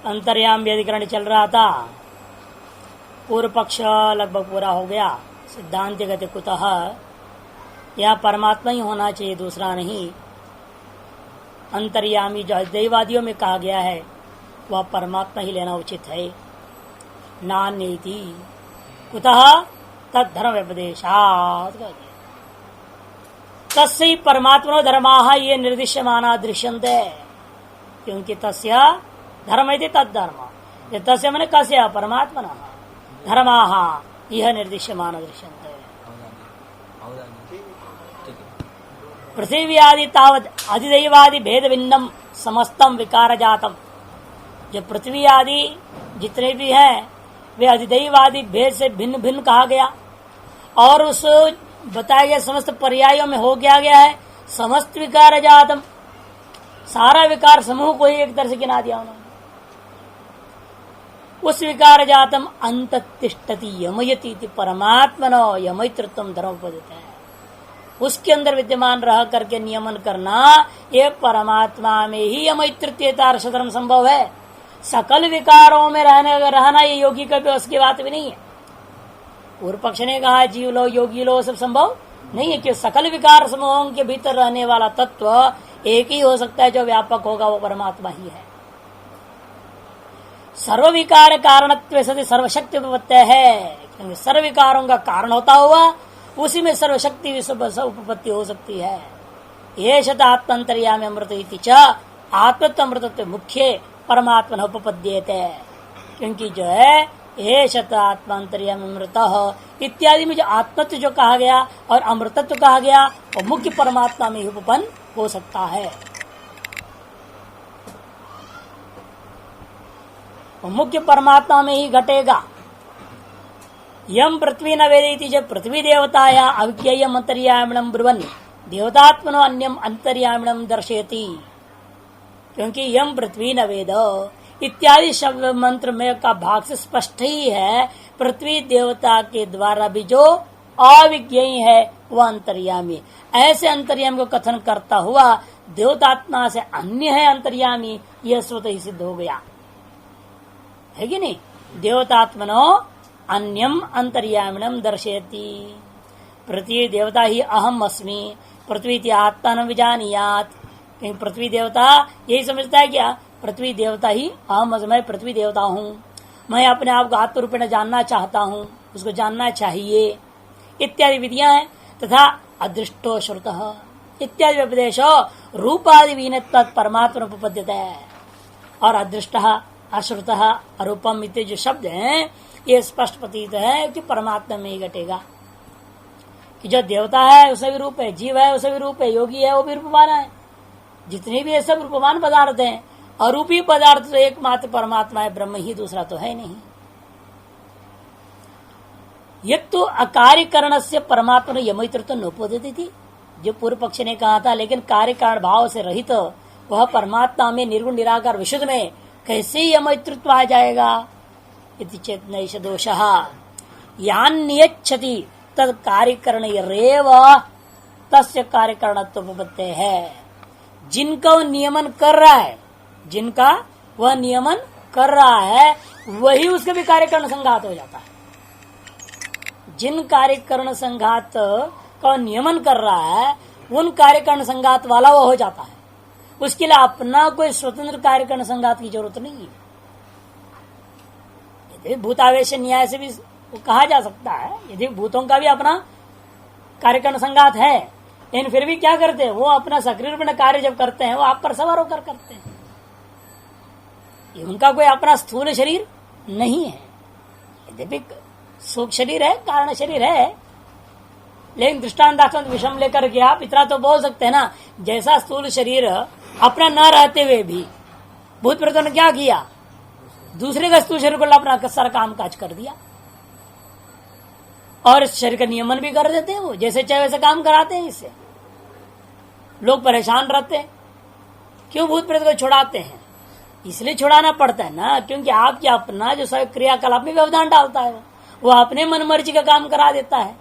अंतर्यामी अधिकरण चल रहा था। पूर्व पक्ष लगभग पूरा हो गया। सिद्धांत गति कुतः, यह परमात्मा ही होना चाहिए, दूसरा नहीं। अंतर्यामी जो दैवादियों में कहा गया है वह परमात्मा ही लेना उचित है। नान्येति कुतः तद्धर्म व्यपदेशात्, तस्य परमात्मनो धर्माः ये निर्दिश्यमाना दृश्यन्ते, क्योंकि तस्य धर्म इति तद्धर्म, तस्य मने कस्य परमात्मनः धर्माः यह निर्दिश्यमाना दृश्यन्ते। पृथ्वी आदि तावत् अधिदैवादि भेद भिन्नम समस्तम विकार जातम, जो पृथ्वी आदि जितने भी हैं वे अधिदैवादि भेद से भिन्न भिन्न कहा गया, और उस बताया गया समस्त पर्यायों में हो गया है समस्त विकार जातम, सारा विकार समूह को ही एक तरह से गिना दिया उन्होंने। उस विकार जातम अंततिष्ठति यमयति परमात्मनो यमयतृत्वम धर्मोपदित है, उसके अंदर विद्यमान रह करके नियमन करना ये परमात्मा में ही यमयतृत्वता धर्म संभव है। सकल विकारों में रहना ये योगी का भी उसकी बात भी नहीं है। पूर्व पक्ष ने कहा जीव लो योगी लो सब संभव नहीं है, कि सकल विकार समूहों के भीतर रहने वाला तत्व एक ही हो सकता है, जो व्यापक होगा वो परमात्मा ही है। सर्व विकार कारणत्व सति सर्वशक्ति उपपत्ति है, क्योंकि सर्व विकारों का कारण होता हुआ उसी में सर्वशक्ति उपपत्ति हो सकती है। ये शत आत्मंतर्यामी अमृत इति च आत्मत्व अमृतत्व मुख्य परमात्मा उपपद्येते, क्योंकि जो है ये शत आत्मांतर्यामी अमृत इत्यादि में जो आत्मत्व जो कहा गया और अमृतत्व कहा गया वो मुख्य परमात्मा में ही उपपन्न हो सकता है। वो मुख्य परमात्मा में ही घटेगा। यम पृथ्वी न वेदेति जब पृथ्वी देवताया अविज्ञेयम अंतर्यामिणम ब्रुवन् देवतात्मनो अन्यम अंतर्यामिणम दर्शयति, क्योंकि यम पृथ्वी न वेद इत्यादि शब्द मंत्र में का भाग से स्पष्ट ही है, पृथ्वी देवता के द्वारा भी जो अविज्ञेय है वह अंतर्यामी। ऐसे अंतर्यामी को कथन करता हुआ देवतात्मा से अन्य है अंतर्यामी, यह स्वतः ही सिद्ध हो गया है कि नहीं। देवतात्मनो अन्यम अंतर्यामिणम दर्शयति, पृथ्वी देवता ही अहम अस्मि पृथ्वी आत्मा न विजानीयात, क्योंकि पृथ्वी देवता यही समझता है क्या, पृथ्वी देवता ही अहम, मैं पृथ्वी देवता हूँ, मैं अपने आप को आत्म रूप में जानना चाहता हूँ, उसको जानना चाहिए इत्यादि विधियां हैं। तथा अदृष्टो श्रुतः इत्यादि उपदेश रूपादि वीन परमात्मा उपपद्यते है, और अदृष्ट अश्रुत अरूपम इत्यादि जो शब्द हैं ये स्पष्ट प्रतीत है कि परमात्मा में ही घटेगा, कि जो देवता है उसे भी रूप है, जीव है उसे भी रूप है, योगी है वो भी रूपवान है, जितने भी ये सब रूपवान पदार्थ हैं। अरूपी पदार्थ तो एकमात्र परमात्मा है, ब्रह्म ही, दूसरा तो है नहीं। ये तो अकार्यकरण से परमात्मा ने यमयतृत्व नोपदित थी, जो पूर्व पक्ष ने कहा था, लेकिन कार्य कारण भाव से रहित वह परमात्मा में निर्गुण निराकार विशुद्ध में कैसे यमयतृत्व आ जाएगा। इति चेत नैष दोषः यान्यच्छति तद कार्यकरण रेव तस्य कार्यकरणत्वोपपत्ते है, जिनका वह नियमन कर रहा है, जिनका वह नियमन कर रहा है वही उसका भी कार्यकरण संघात हो जाता है। जिन कार्यकरण संघात का नियमन कर रहा है उन कार्यकरण संघात वाला वो हो जाता है, उसके लिए अपना कोई स्वतंत्र कार्यकरण संघात की जरूरत नहीं है। यदि भूतावेश न्याय से भी कहा जा सकता है, यदि भूतों का भी अपना कार्यकरण संघात है, लेकिन फिर भी क्या करते हैं वो अपना सक्रिय रूप में कार्य जब करते हैं वो आप पर सवार होकर करते हैं, ये उनका कोई अपना स्थूल शरीर नहीं है। यद्यपि सूक्ष्म शरीर है, कारण शरीर है, लेकिन दृष्टांत विषम लेकर के आप इतना तो बोल सकते हैं ना, जैसा स्थूल शरीर अपना न रहते हुए भी भूत प्रेतों ने क्या किया, दूसरे का स्थूल शरीर को अपना सारा काम काज कर दिया, और इस शरीर का नियमन भी कर देते हैं, वो जैसे चाहे वैसे काम कराते हैं। इससे लोग परेशान रहते हैं, क्यों भूत प्रेत को छुड़ाते हैं, इसलिए छुड़ाना पड़ता है ना, क्योंकि आपके अपना जो सब क्रियाकलाप में व्यवधान डालता है वो अपने मन मर्जी का काम करा देता है।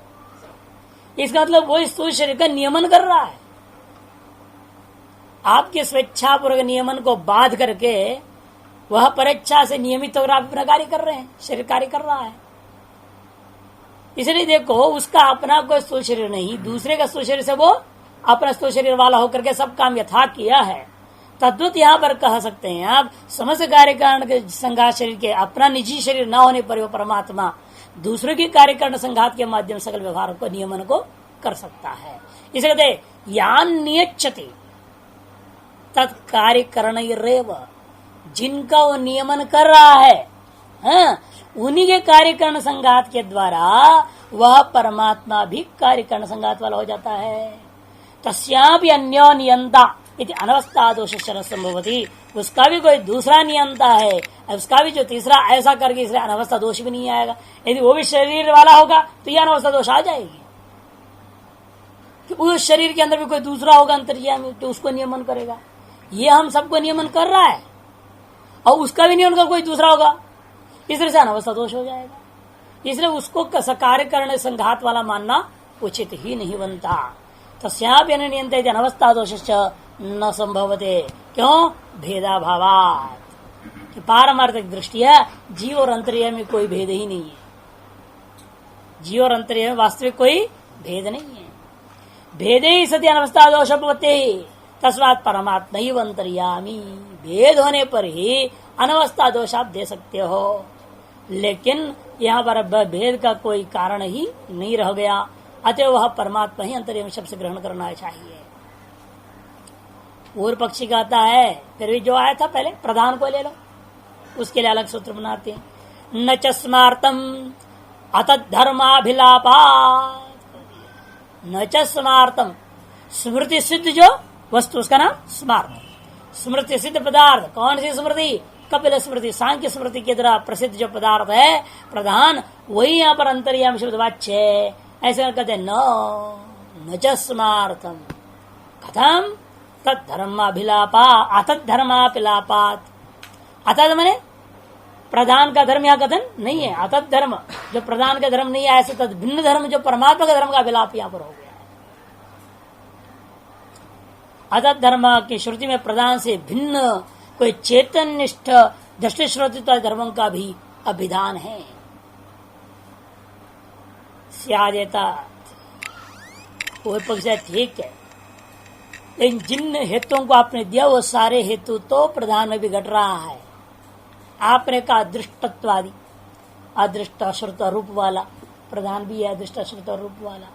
इसका मतलब वो स्थूल शरीर का नियमन कर रहा है, आपके स्वेच्छापूर्वक नियमन को बाध करके वह परीक्षा से नियमित होकर आप अपना कार्य कर रहे हैं, शरीर कार्य कर रहा है। इसलिए देखो, उसका अपना कोई स्थूल शरीर नहीं, दूसरे का स्थूल शरीर से वो अपना स्थूल शरीर वाला होकर के सब काम यथा किया है। तद्वत यहाँ पर कह सकते हैं आप, समस्त कार्य कारण के संघात शरीर के अपना निजी शरीर न होने पर वो परमात्मा दूसरों की कार्य कारण संघात के माध्यम सकल व्यवहार को नियमन को कर सकता है। इसे कहते यान नियच्छति तत्कार्य करणैरेव, जिनका वो नियमन कर रहा है, हाँ, उन्हीं के कार्य करण संघात के द्वारा वह परमात्मा भी कार्य करण संघात वाला हो जाता है। तस्यापि अन्यो नियंता इति अनवस्था दोष संभवती, उसका भी कोई दूसरा नियंता है, उसका भी जो तीसरा ऐसा करके इसलिए अनवस्था दोष भी नहीं आएगा। यदि वो भी शरीर वाला होगा तो यह अनवस्था दोष आ जाएगी कि उस शरीर के अंदर भी कोई दूसरा होगा अंतर्यामी, तो उसको नियमन करेगा। ये हम सबको नियमन कर रहा है और उसका भी नियमन कर कोई दूसरा होगा, इसलिए से अनवस्था दोष हो जाएगा। इसलिए उसको कार्य करने संघात वाला मानना उचित ही नहीं बनता। तस्यापि अनियंत्रित अनवस्था दोष न संभवते, क्यों? भेदाभावात्, पारमार्थिक दृष्टिया जीव और अंतर्यामी में कोई भेद ही नहीं है। जीव और अंतर्यामी में वास्तविक कोई भेद नहीं है। भेदे ही सती अनवस्था दोष उपपत्ति तस्मात् परमात्मा ही अंतर्यामी, भेद होने पर ही अनवस्था दोष आप दे सकते हो, लेकिन यहाँ पर भेद का कोई कारण ही नहीं रह गया, अतः वह परमात्मा ही अंतर्यामी शब्द से ग्रहण करना चाहिए। पूर्व पक्षी कहता है, फिर भी जो आया था पहले प्रधान को ले लो, उसके लिए अलग सूत्र बनाते हैं। न च स्मार्तम अतद्धर्माभिलापा, न च स्मार्तम, स्मृति सिद्ध जो वस्तु उसका नाम स्मार्त, स्मृति सिद्ध पदार्थ। कौन सी स्मृति? कपिल स्मृति, सांख्य स्मृति के द्वारा प्रसिद्ध जो पदार्थ है प्रधान, वही यहाँ पर अंतर्यामी शब्द वाच्य है। ऐसे कहते न च स्मार्तम, कथम? तद्धर्माभिलापा अतद्धर्माभिलापात। अतद मने प्रधान का धर्म यहाँ कथन नहीं है, अतद धर्म जो प्रधान का धर्म नहीं है, ऐसे तद भिन्न धर्म जो परमात्मा का धर्म का अभिलाप यहाँ पर हो गया है। अतद धर्म की श्रुति में प्रधान से भिन्न कोई चेतन निष्ठ दृष्टि श्रोतित्व धर्मों का भी अभिधान है। स्यादेता वो पक्ष ठीक है, लेकिन जिन हेतुओं को आपने दिया वो सारे हेतु तो प्रधान में भी घट रहा है। आपने कहा अदृष्टत्वादि, अदृष्ट श्रुत रूप वाला प्रधान भी है, अदृष्ट श्रुत रूप वाला।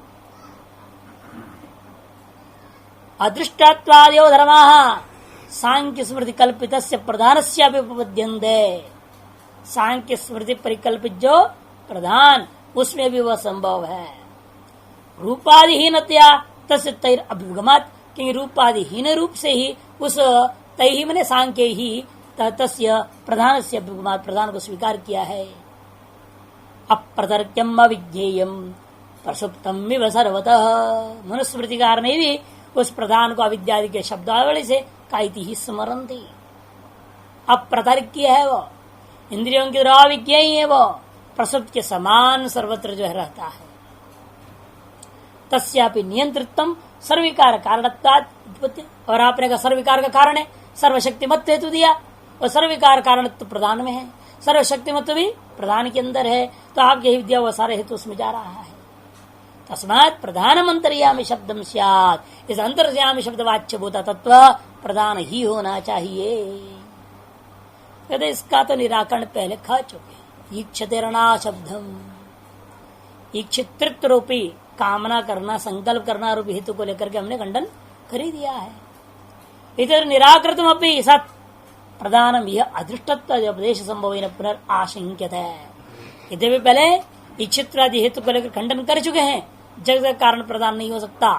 अदृष्टत्वादयो धर्मा सांख्य स्मृति कल्पित प्रधान से उपपद्यन्ते, सांख्य स्मृति परिकल्पित जो प्रधान उसमें भी वह संभव है। रूपादिहीनतया तस्य तैर अभिगमात, क्योंकि रूपादिहीन रूप से ही उस तय ही मैंने सांख्य ही तस्य प्रधान से अभिगमात, प्रधान को स्वीकार किया है। अप्रतर्क्यम अविज्ञेयम प्रसुप्तम इव सर्वतः, मनुस्मृतिकार ने भी उस प्रधान को अविद्यादि के शब्दावली से काइति ही स्मरन्ति। अप्रतर्क्य है वो, इंद्रियों के द्वारा अविज्ञेय है वो, प्रसुप्त के समान सर्वत्र जो है रहता है। तस्यापि नियंत्रितम सर्विकार कारणत्वात्, और आपने का सर्विकार का कारण है, सर्वशक्तिमत्व हेतु दिया, और सर्विकार कारणत्व प्रधान में है, सर्वशक्तिमत्व भी प्रधान के अंदर है, तो आप यही दिया वो सारे हेतु उसमें जा रहा है। तस्मात् प्रधानम अंतर्यामी शब्दम स्यात्, इस अंतर्यामी शब्द वाच्य भूता तत्व प्रधान ही होना चाहिए। कहते इसका तो निराकरण पहले खा चुके। ईक्षतेरणा शब्दम, ईक्षितृत्व रूपी कामना करना, संकल्प करना रूपी हेतु को लेकर के हमने खंडन कर ही दिया है। इधर निराकृतम अपनी सत प्रधानम यह अदृष्टत्व उपदेश संभव पुनर्आशंक्यत है। इधर भी पहले इच्छित्रादि हेतु को लेकर खंडन कर चुके हैं, जगत कारण प्रदान नहीं हो सकता।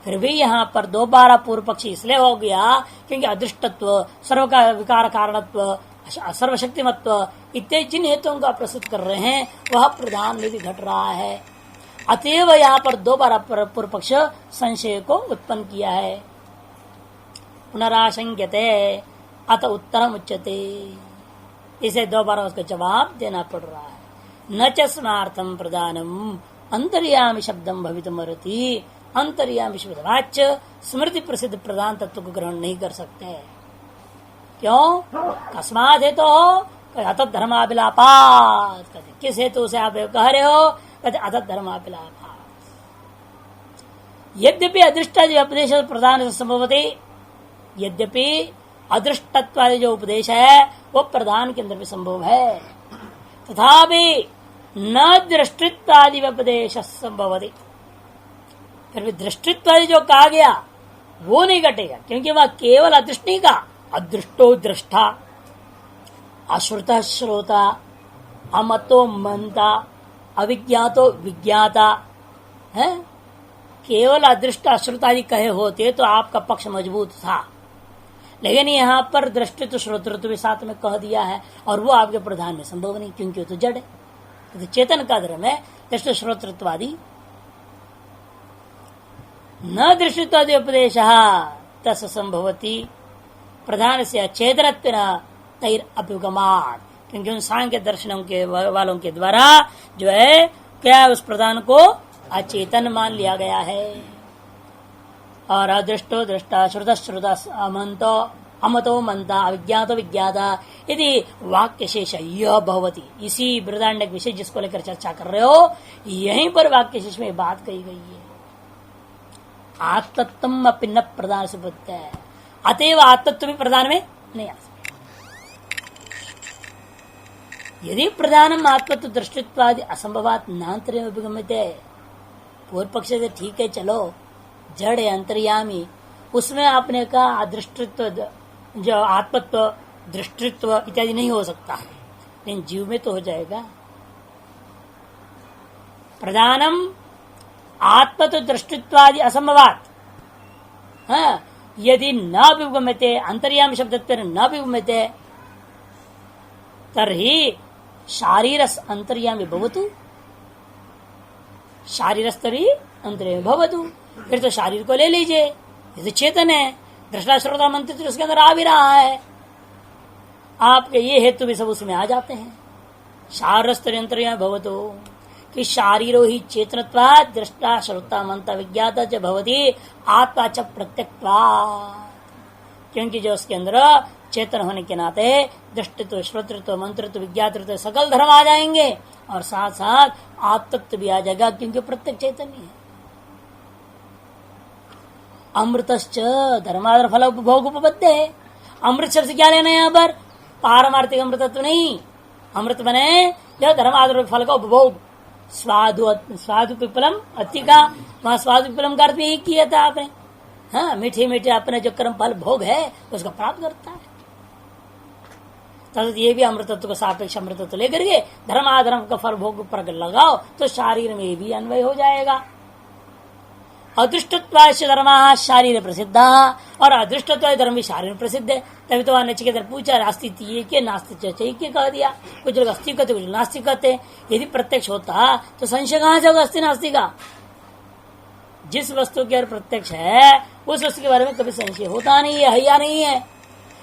फिर भी यहाँ पर दोबारा पूर्व पक्षी इसलिए हो गया क्योंकि अदृष्टत्व, सर्व का विकार कारणत्व, सर्वशक्तिमत्व इत्यादि जिन हेतुओं का प्रस्तुत कर रहे हैं वह प्रधान में भी घट रहा है। अतएव यहाँ पर दोबारा पूर्व पक्ष संशय को उत्पन्न किया है। पुनराशंक्यते अत उत्तरम उच्यते, इसे दोबारा उसका जवाब देना पड़ रहा है। न च स्मार्थम प्रधानम अंतर्यामी शब्दम भवितुमर्हति, अंतर्यामी शब्द वाच्य स्मृति प्रसिद्ध प्रधान तत्व को ग्रहण नहीं कर सकते। क्यों? कस्मात हेतु हो? अतत धर्माभिलापात। कहते किस हेतु से आप कह रहे हो? कहते अतत धर्माभिलापात। यद्यपि अदृष्ट उपदेश प्रधान से संभवते, यद्यपि अदृष्टत्व जो उपदेश है वो प्रधान के अंदर भी संभव है, तथापि न दृष्टित्वादि उपदेश संभवते। फिर भी दृष्टित्वादि जो कहा गया वो नहीं घटेगा, क्योंकि वह केवल अदृष्टि का अदृष्टो दृष्टा, अश्रुत श्रोता, अमतो मनता, अविज्ञातो विज्ञाता है। केवल अदृष्ट अश्रुत आदि कहे होते तो आपका पक्ष मजबूत था, लेकिन यहाँ पर दृष्टित्व श्रोतृत्व भी साथ में कह दिया है, और वो आपके प्रधान में संभव नहीं, क्योंकि वो तो जड़ है। तो चेतन का धर्म है दृष्टि श्रोतृत्वादि। न दृष्टित्वादि उपदेश तस संभवती प्रधान से अचेतनत्व तैर अभ्युगमात, क्योंकि उन सांख्य दर्शनों के वालों के द्वारा जो है क्या उस प्रधान को अचेतन मान लिया गया है। और अदृष्टो दृष्टा, श्रुत श्रुता, अमंतो अमतो मनता, अविज्ञातो विज्ञाता यदि वाक्य शेष यह भवती। इसी बृहदारण्यक विषय जिसको लेकर चर्चा कर रहे हो, यहीं पर वाक्य शेष में बात कही गई है। आत्मत्व अपि न प्रधान से बुद्ध है, अतएव आत्मत्व भी प्रधान में नहीं आ सकता। यदि प्रधानम आत्मत्व दृष्टित्वादि असंभवात नान्तरे अभिगम्यते। पूर्व पक्ष से ठीक है, चलो जड़ है अंतर्यामी, उसमें आपने कहा अदृष्टित्व जो आत्मत्व दृष्टित्व इत्यादि नहीं हो सकता है, लेकिन जीव में तो हो जाएगा। प्रधानम आत्मत्व दृष्टित्वादि असंभवात, हाँ, यदि न विगम्यते अंतर्यामी शब्द न विगम्यते तर्हि शारीरस अंतर्यामी भवतु, शारीरस्तरी अंतर्यामी भवतु। फिर तो शरीर को ले लीजिए, ये तो चेतन है, दृष्टा श्रोता मंत्र तो उसके अंदर आ भी रहा है। आपके ये हेतु भी सब उसमें आ जाते हैं। शारीरस्तरी अंतर्यामी भवतु कि शारीरो ही चेतनत्वा दृष्टा श्रोता मंत्र विज्ञाता च भवति आत्मा च प्रत्यक्त्वा, क्योंकि जो उसके अंदर चेतन होने के नाते दृष्टित्व श्रोतृत्व मंत्रत्व विज्ञातृत्व सकल धर्म आ जाएंगे, और साथ साथ आत्मत्व भी आ जाएगा, क्योंकि प्रत्येक चैतन्य है। अमृतश्च धर्माधर फल उपभोग उपपद्य है। अमृत शब्द से क्या लेना है यहाँ पर? पारमार्थिक अमृतत्व नहीं, अमृत बने जो धर्माधर फल का उपभोग। स्वादु पिपलम अति का, वहां स्वादु पिपलम का अर्थ भी यही किया था आपने। हाँ, मीठे मीठे अपने जो कर्म फल भोग है उसका प्राप्त करता है। तो ये भी अमृतत्व को सापेक्ष अमृतत्व लेकर के धर्माधर्म का फल भोग पर लगाओ तो शरीर में भी अन्वय हो जाएगा। अदृष्टत्व धर्म शारीर प्रसिद्ध, और अदृष्टत्व धर्म भी शारीर प्रसिद्ध है। तभी तो नचिकेता पूछा अस्तित्व के नास्तिक कह दिया। कुछ लोग अस्ति कहते, कुछ नास्तिक कहते। यदि प्रत्यक्ष होता तो संशय कहां से होगा अस्ति नास्तिक का? जिस वस्तु के प्रत्यक्ष है उस वस्तु के बारे में कभी संशय होता नहीं है या नहीं है।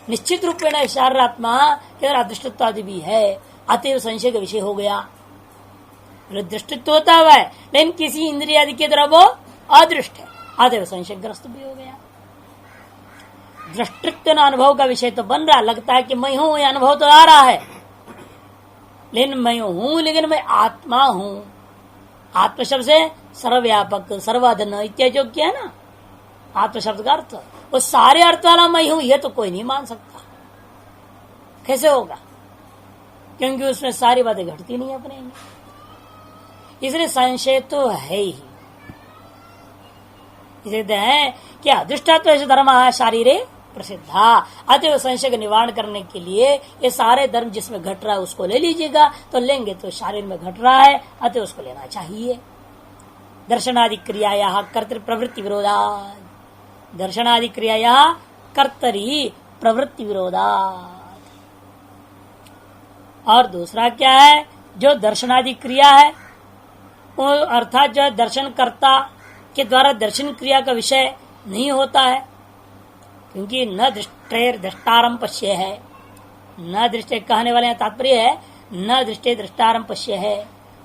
निश्चित रूप में शारीरात्मा के अंदर अदृष्टत्व आदि भी है, अतएव संशय का विषय हो गया। दृष्टित्व होता हुआ है, लेकिन किसी इंद्रिय आदि के द्वारा वो अदृष्ट है, अतएव संशयग्रस्त भी हो गया। दृष्टित्व अनुभव का विषय तो बन रहा, लगता है कि मैं हूं, यह अनुभव तो आ रहा है, लेकिन मैं हूं, लेकिन मैं आत्मा हूं। आत्म शब्द से सर्वव्यापक सर्वाधन इत्यादि जो किया ना, आत्म शब्द का अर्थ वो सारे अर्थ वाला मैं हूं, ये तो कोई नहीं मान सकता। कैसे होगा? क्योंकि उसमें सारी बातें घटती नहीं अपने में, इसलिए संशय तो है ही। सिद्ध है कि अधिष्ठात्व धर्म शारीरे प्रसिद्धा, अतः संशय का निवारण करने के लिए ये सारे धर्म जिसमें घट रहा है उसको ले लीजिएगा। तो लेंगे तो शरीर में घट रहा है, अतः उसको लेना चाहिए। दर्शनादि क्रियाया कर्तृ प्रवृत्ति विरोधा, दर्शनादि क्रियाया कर्तरी प्रवृत्ति विरोधा। और दूसरा क्या है? जो दर्शनादि क्रिया है अर्थात जो दर्शन कर्ता के द्वारा दर्शन क्रिया का विषय नहीं होता है, क्योंकि न दृष्टेर दृष्टारम पश्य है, न दृष्टि कहने वाले तात्पर्य है न दृष्टि दृष्टारम पश्य है।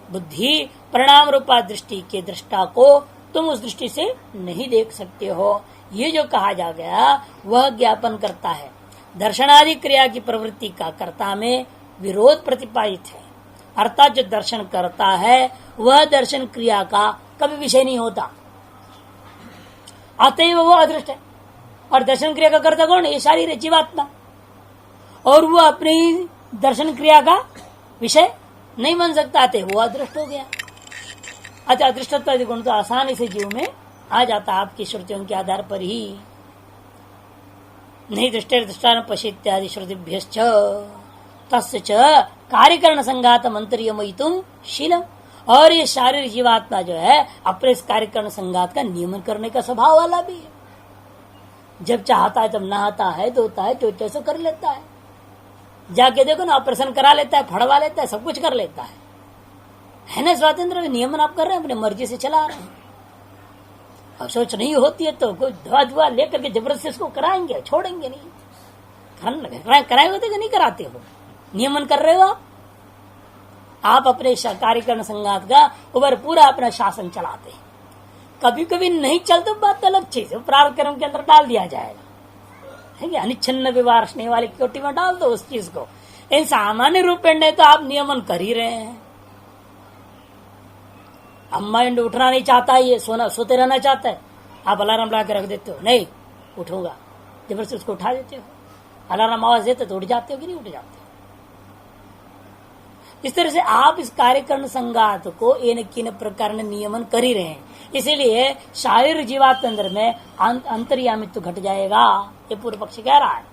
बुद्धि परिणाम रूपा दृष्टि के दृष्टा को तुम उस दृष्टि से नहीं देख सकते हो। ये जो कहा जा गया वह ज्ञापन करता है। दर्शनादि क्रिया की प्रवृत्ति का कर्ता में विरोध प्रतिपादित है। अर्थात जो दर्शन करता है वह दर्शन क्रिया का कभी विषय नहीं होता, अतएव वो अदृष्ट है। और दर्शन क्रिया का कर्ता कौन? ये शारीर जीवात्मा, और वो अपने ही दर्शन क्रिया का विषय नहीं बन सकता, अतः वो अदृष्ट हो गया। अतः अदृष्टत्व गुण तो आसानी से जीव में आ जाता आपकी श्रुतियों के आधार पर ही। नहीं दृष्टि दृष्टान पश्यत्यादि श्रुतिभ्यश्च तस्य च कार्यकरण संघात मंत्रियमयितुम शीलम। और ये शारीरिक जीवात्मा जो है अपने इस कार्यकरण संघात का नियमन करने का स्वभाव वाला भी है। जब चाहता है तब नहाता है, धोता है, जो सब कर लेता है। जाके देखो ना, ऑपरेशन करा लेता है, फड़वा लेता है, सब कुछ कर लेता है ना। स्वातंत्र नियमन आप कर रहे हैं, अपनी मर्जी से चला रहे हैं। अब सोच नहीं होती है तो कोई दवा दुआ लेकर के जबरदस्ती इसको कराएंगे, छोड़ेंगे नहीं। कराए होते कि नहीं कराते हो? नियमन कर रहे हो आप अपने कार्यकरण संघात का ऊपर पूरा अपना शासन चलाते हैं। कभी कभी नहीं चलते बात अलग चीज है, प्रारब्ध कर्म के अंदर डाल दिया जाएगा, है कि अनिच्छिन्न विवाह वाली कोटि में डाल दो उस चीज को। इन सामान्य रूप में तो आप नियमन कर ही रहे हैं। अम्मा उठना नहीं चाहता है, ये सोते रहना चाहता है, आप अलार्म लगा के रख देते हो, नहीं उठूंगा, जबरदस्ती उसको उठा देते हो। अलार्म आवाज देते तो उठ जाते हो कि नहीं उठ जाते हो? इस तरह से आप इस कार्यकरण संघात को एक प्रकार नियमन कर ही रहे हैं। इसीलिए शारीरिक जीवात्म अंदर में अंतर्यामित्व घट जाएगा, ये पूर्व पक्ष कह रहा है।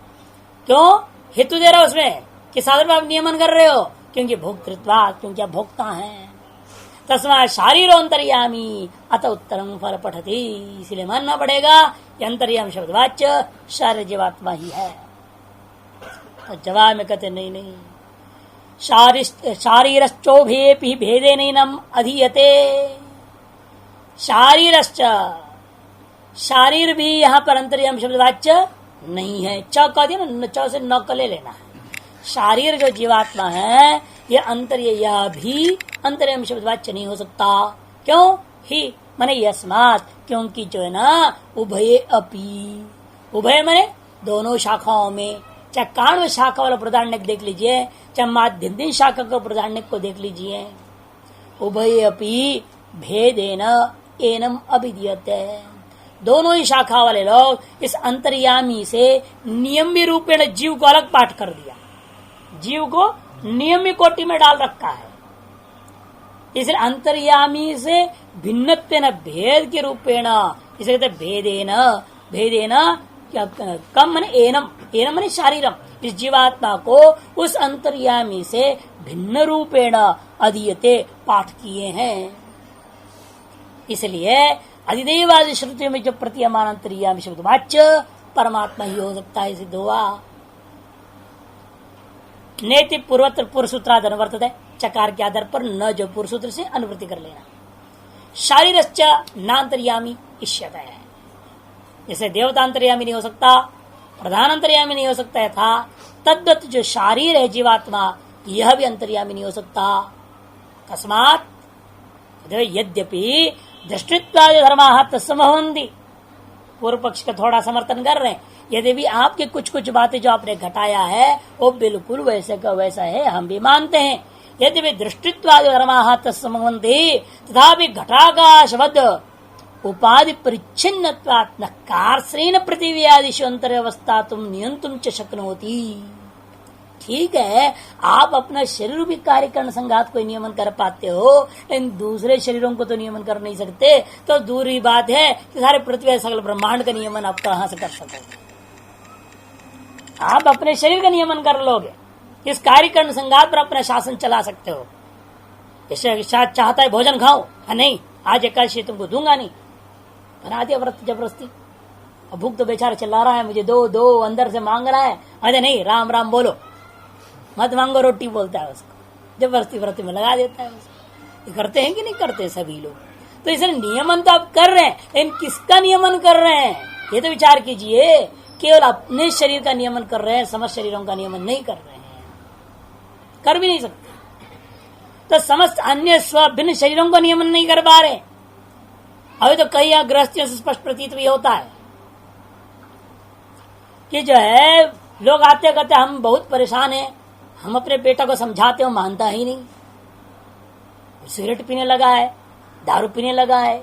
क्यों हेतु दे रहा है उसमें कि साधन में आप नियमन कर रहे हो? क्योंकि भोक्तृत्वा, क्योंकि आप भोक्ता हैं। तस्मा शारीरोन्तर्यामी अत उत्तरम फल पठती। इसलिए मानना पड़ेगा कि अंतर्यामी शब्द वाच्य शारीर जीवात्मा ही है। तो जवाब में कहते नहीं, शारीरश्चोभेपि भेदे नैनम अधीयते। शारीर भी यहाँ पर अंतर्यामी शब्द वाच्य नहीं है। च कह दिया ना, च से न ले लेना है। शारीर जो जीवात्मा है ये यह भी अंतर्यामी शब्द वाच्य नहीं हो सकता। क्यों? ही माने यस्मात्, क्योंकि जो है ना उभये अपि, उभय माने दोनों शाखाओं में, चाहे काण्व शाखा वाला प्रधान्य देख लीजिए, चाहे माध्यम शाखा का प्रधान्य को देख लीजिए। उभय अपि भेदेन एनम अभिधीयते। दोनों ही शाखा वाले लोग इस अंतर्यामी से नियमी रूपेण जीव को अलग पाठ कर दिया, जीव को नियमी कोटि में डाल रखा है। इसलिए अंतर्यामी से भिन्नत्व न भेद के रूपेण, इसे कहते भेदेन क्या कम माने एनम माने शारीरम, इस जीवात्मा को उस अंतर्यामी से भिन्न रूपेण अधीयते पाठ किए हैं। इसलिए अधिदेवादि श्रुतियों में जो प्रतीयमान अंतर्यामी शब्द वाच्य परमात्मा ही हो सकता है, सिद्ध हुआ। नेति पूर्वत्र पूर्व सूत्राद अनुवर्तते, चकार के आधार पर न जो पूर्व सूत्र से अनुवृत्ति कर लेना। शारीरश्च नान्तर्यामी इष्यते है। जैसे देवता अंतर्यामी नहीं हो सकता, प्रधान अंतर्यामी नहीं हो सकता था, तद्वत जो शारीर है जीवात्मा यह भी अंतर्यामी नहीं हो सकता। तस्मात् यद्यपि दृष्टित्वादि धर्माः तत्समभवन्ति, पूर्व पक्ष का थोड़ा समर्थन कर रहे हैं। यदि भी आपके कुछ कुछ बातें जो आपने घटाया है वो बिल्कुल वैसे का वैसा है, हम भी मानते हैं। यदि भी दृष्टित्वादि धर्माः तत्समभवन्ति तथापि घटाकाशवत् उपाधि परिच्छिन्नत्वात् न कार्श्रेण पृथिव्यादिषु अंतरवस्था तुम नियंतुम च शक्नोति। ठीक है, आप अपना शरीर भी कार्यकरण संघात को नियमन कर पाते हो, इन दूसरे शरीरों को तो नियमन कर नहीं सकते। तो दूसरी बात है कि सारे पृथ्वी सकल ब्रह्मांड का नियमन आप कहां से कर सकोगे? आप अपने शरीर का नियमन कर लोगे, इस कार्यकरण संघात पर अपना शासन चला सकते हो। जैसे चाहता है भोजन खाओ, नहीं आज एकादशी तुमको दूंगा नहीं, बना दिया व्रत जबरदस्ती। अब भूख तो बेचारा चिल्ला रहा है, मुझे दो अंदर से मांग रहा है, अरे नहीं राम राम बोलो, मत मांगो रोटी बोलता है उसको, जबरदस्ती व्रत में लगा देता है उसको। ये करते हैं कि नहीं करते सभी लोग? तो इसलिए नियमन तो आप कर रहे हैं, लेकिन किसका नियमन कर रहे हैं ये तो विचार कीजिए। केवल अपने शरीर का नियमन कर रहे हैं, समस्त शरीरों का नियमन नहीं कर रहे हैं, कर भी नहीं सकते। तो समस्त अन्य भिन्न शरीरों का नियमन नहीं कर पा रहे। अभी तो कई गृहस्थियों से स्पष्ट प्रतीत भी होता है कि जो है लोग आते कहते हम बहुत परेशान हैं, हम अपने बेटा को समझाते हो मानता ही नहीं, सिगरेट पीने लगा है, दारू पीने लगा है,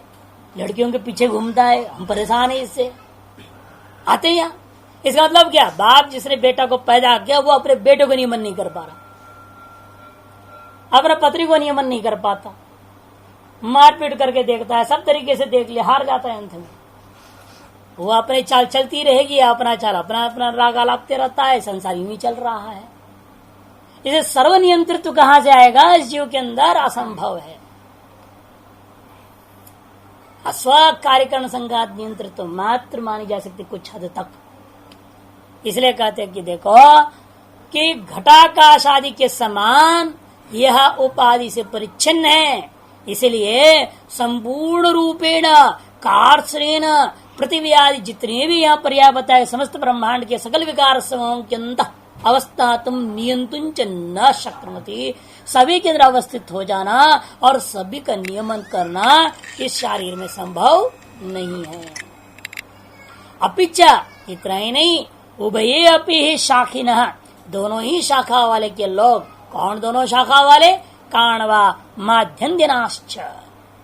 लड़कियों के पीछे घूमता है, हम परेशान है इससे। आते हैं यहाँ, इसका मतलब क्या? बाप जिसने बेटा को पैदा किया वो अपने बेटे को नियमन नहीं कर पा रहा, अपने पत्नी को नियमन नहीं कर पाता, मारपीट करके देखता है, सब तरीके से देख लिया, हार जाता है अंत में। वो अपनी चाल चलती रहेगी, अपना चाल अपना अपना राग आलापते रहता है, संसार यूं ही चल रहा है। इसे सर्वनियंत्रित्व कहां से आएगा? इस जीव के अंदर असंभव है। स्व कार्यकरण संघात नियंत्रित्व मात्र मानी जा सकती कुछ हद तक। इसलिए कहते हैं कि देखो कि घटाकाश आदि के समान यह उपाधि से परिच्छिन्न है, इसलिए संपूर्ण रूपेण कार्श्रेण पृथ्वी आदि जितने भी यहाँ पर्याय बताए समस्त ब्रह्मांड के सकल विकार समूहों के अंदर अवस्था तुम नियंत्रण न शक्नोति, सभी के अंदर अवस्थित हो जाना और सभी का नियमन करना इस शरीर में संभव नहीं है। अपिचा इतना ही नहीं, उभये अपि ही शाखिनः, दोनों ही शाखा वाले के लोग। कौन दोनों शाखा वाले? काण्वा माध्यन्दिनाश्च,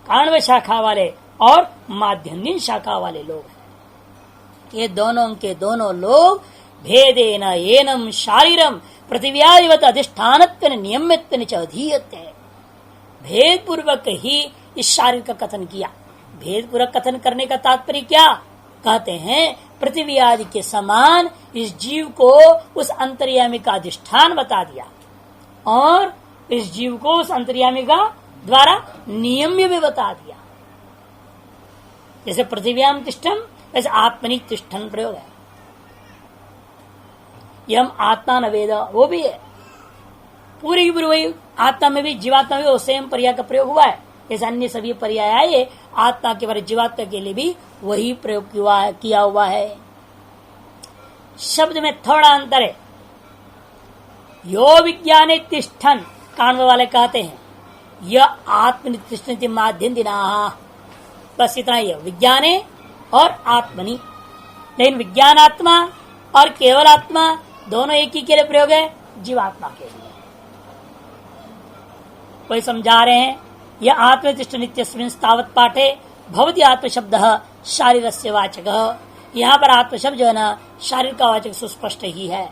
काण्व शाखा वाले और माध्यन्दिन शाखा वाले लोग हैं। ये दोनों के दोनों लोग भेदेन एनम शारीरम पृथिव्यादिवत अधिष्ठानत्व नियमित्व च अधीयते, भेद पूर्वक ही इस शारीर का कथन किया। भेद पूर्वक कथन करने का तात्पर्य क्या? कहते हैं पृथ्वी आदि के समान इस जीव को उस अंतर्यामी का अधिष्ठान बता दिया और इस जीव को उस अंतर्यामी का द्वारा नियम्य भी बता दिया। जैसे पृथ्व्याम तिष्ठम वैसे आत्मनि तिष्ठन प्रयोग है। यम आत्मा न वेद, वो भी है पूरी की पूरी वही आत्मा में भी जीवात्मा में भी सेम पर्याय का प्रयोग हुआ है। जैसे अन्य सभी पर्याय आए आत्मा के बारे जीवात्मा के लिए भी वही प्रयोग किया हुआ है। शब्द में थोड़ा अंतर है। यो विज्ञाने तिष्ठन, काण्व वाले कहते हैं यह आत्मनितिष्ठन्ति माध्यम दिना, बस इतना ही है, विज्ञाने और आत्मनि। लेकिन विज्ञान आत्मा और केवल आत्मा दोनों एक ही के लिए प्रयोग है, जीवात्मा के लिए। कोई समझा रहे हैं यह आत्मतिष्ठ नित्यस्मिन् तावत् पाठे भवति आत्म शब्द शारीरस्य वाचक। यहाँ पर आत्म शब्द जो है ना शारीर का वाचक सुस्पष्ट ही है।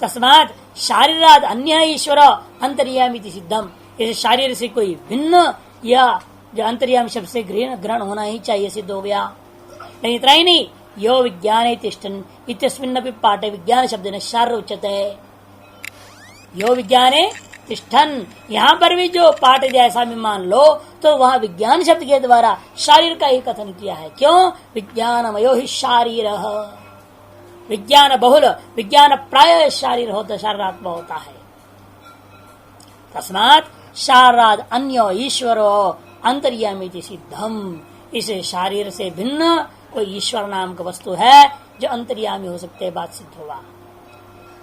तस्मात् शारीराद अन्य ईश्वर अंतर्यामी सिद्धम, इस शारीर से कोई भिन्न या जो अंतर्यामी शब्द से ग्रहण होना ही चाहिए, सिद्ध हो गया। लेकिन इतना ही नहीं, यो विज्ञाने तिष्ठन् इत्यस्मिन्नपि पाठे विज्ञान शब्द ने शारीर उच्यते। यो विज्ञाने तिष्ठन्, यहाँ पर भी जो पाठ ऐसा भी मान लो तो वहाँ विज्ञान शब्द के द्वारा शारीर का ही कथन किया है। क्यों? विज्ञानमयो ही शारीर, विज्ञान बहुल विज्ञान प्राय शारीर होता, शारीरात्मा होता है। तस्मात् शारीराद अन्यो ईश्वरो अंतर्यामी सिद्धम, इस शारीर से भिन्न कोई ईश्वर नाम का वस्तु है जो अंतर्यामी हो सकते हैं, बात सिद्ध हुआ।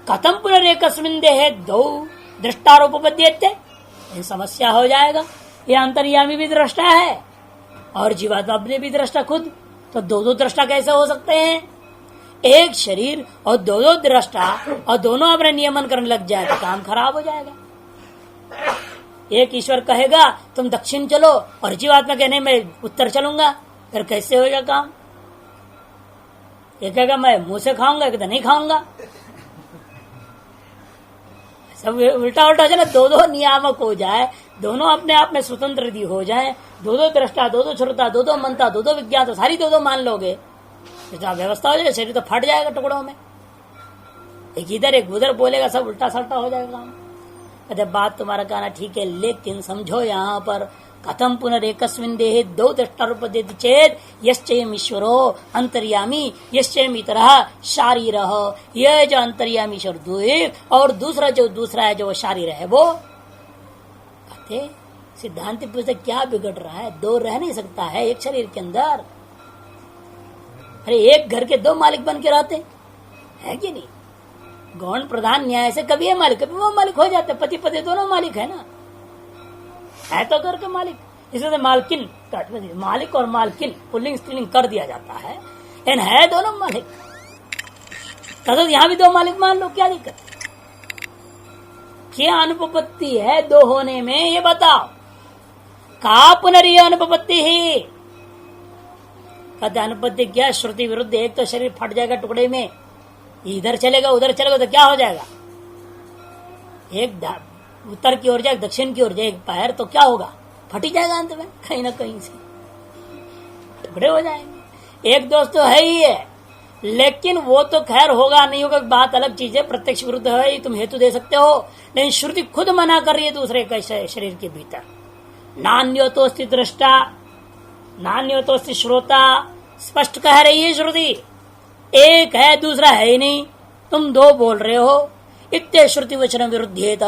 कथम पुनरेकस्मिन् देहे दो दृष्टारोपपद्यते, समस्या हो जाएगा। ये अंतर्यामी भी दृष्टा है और जीवात्मा अपने भी दृष्टा खुद, तो दो दो दृष्टा कैसे हो सकते हैं? एक शरीर और दो दो दृष्टा और दोनों अपने नियमन करने लग जाए तो काम खराब हो जाएगा। एक ईश्वर कहेगा तुम दक्षिण चलो और जीवात्मा कहने मैं उत्तर चलूंगा, फिर कैसे होगा काम? ये कहेगा मैं मुंह से खाऊंगा, कहता नहीं खाऊंगा। सब उल्टा उल्टा हो जाए, दो दो नियामक हो जाए, दोनों अपने आप में स्वतंत्र हो जाए, दो दो दृष्टा, दो दो श्रोता, दो दो मंता, दो दो विज्ञान, तो सारी दो दो मान लोगे तो व्यवस्था हो जाएगा, शरीर तो फट जाएगा टुकड़ों में। एक इधर एक उधर बोलेगा, सब उल्टा सल्टा हो जाएगा काम। कहते बात तुम्हारा कहना ठीक है, लेकिन समझो यहाँ पर कथम पुनरेकस्मिन् देहे दो दृष्टारूपद्यते चेत यश्चयम् ईश्वरो अंतर्यामी यश्चयम् इतरः शारीरः, यह जो अंतर्यामी ईश्वर दो एक और दूसरा है जो शारीर है वो। कहते सिद्धांत पूछते क्या बिगड़ रहा है? दो रह नहीं सकता है एक शरीर के अंदर। अरे एक घर के दो मालिक बन के रहते है कि नहीं? गौण प्रधान न्याय से कभी ये मालिक कभी वो मालिक हो जाते, पति पति दोनों मालिक है ना, है तो घर के मालिक। इसलिए मालकिन मालिक और मालकिन पुल्लिंग स्त्रीलिंग कर दिया जाता है, लेकिन है दोनों मालिक। तथा यहां भी दो मालिक मान लो, क्या दिक्कत? क्या अनुपपत्ति है दो होने में, ये बताओ। का पुनर्य अनुपपत्ति ही कहते अनुपत्ति क्या? श्रुति विरुद्ध। एक तो शरीर फट जाएगा टुकड़े में, इधर चलेगा उधर चलेगा तो क्या हो जाएगा? एक उत्तर की ओर जाए, दक्षिण की ओर जाए एक पैर, तो क्या होगा? फट ही जाएगा अंत में, कहीं ना कहीं से टुकड़े हो जाएंगे। एक दोस्त तो है ही है, लेकिन वो तो खैर होगा नहीं होगा बात अलग चीज है, प्रत्यक्ष विरुद्ध है, तुम हेतु दे सकते हो, लेकिन श्रुति खुद मना कर रही है दूसरे के शरीर के भीतर। नान्योतोस्ति दृष्टा नान्योतोस्ति श्रोता, स्पष्ट कह रही है श्रुति। एक है दूसरा है ही नहीं, तुम दो बोल रहे हो। इत्ते श्रुति वचन विरुद्धेत।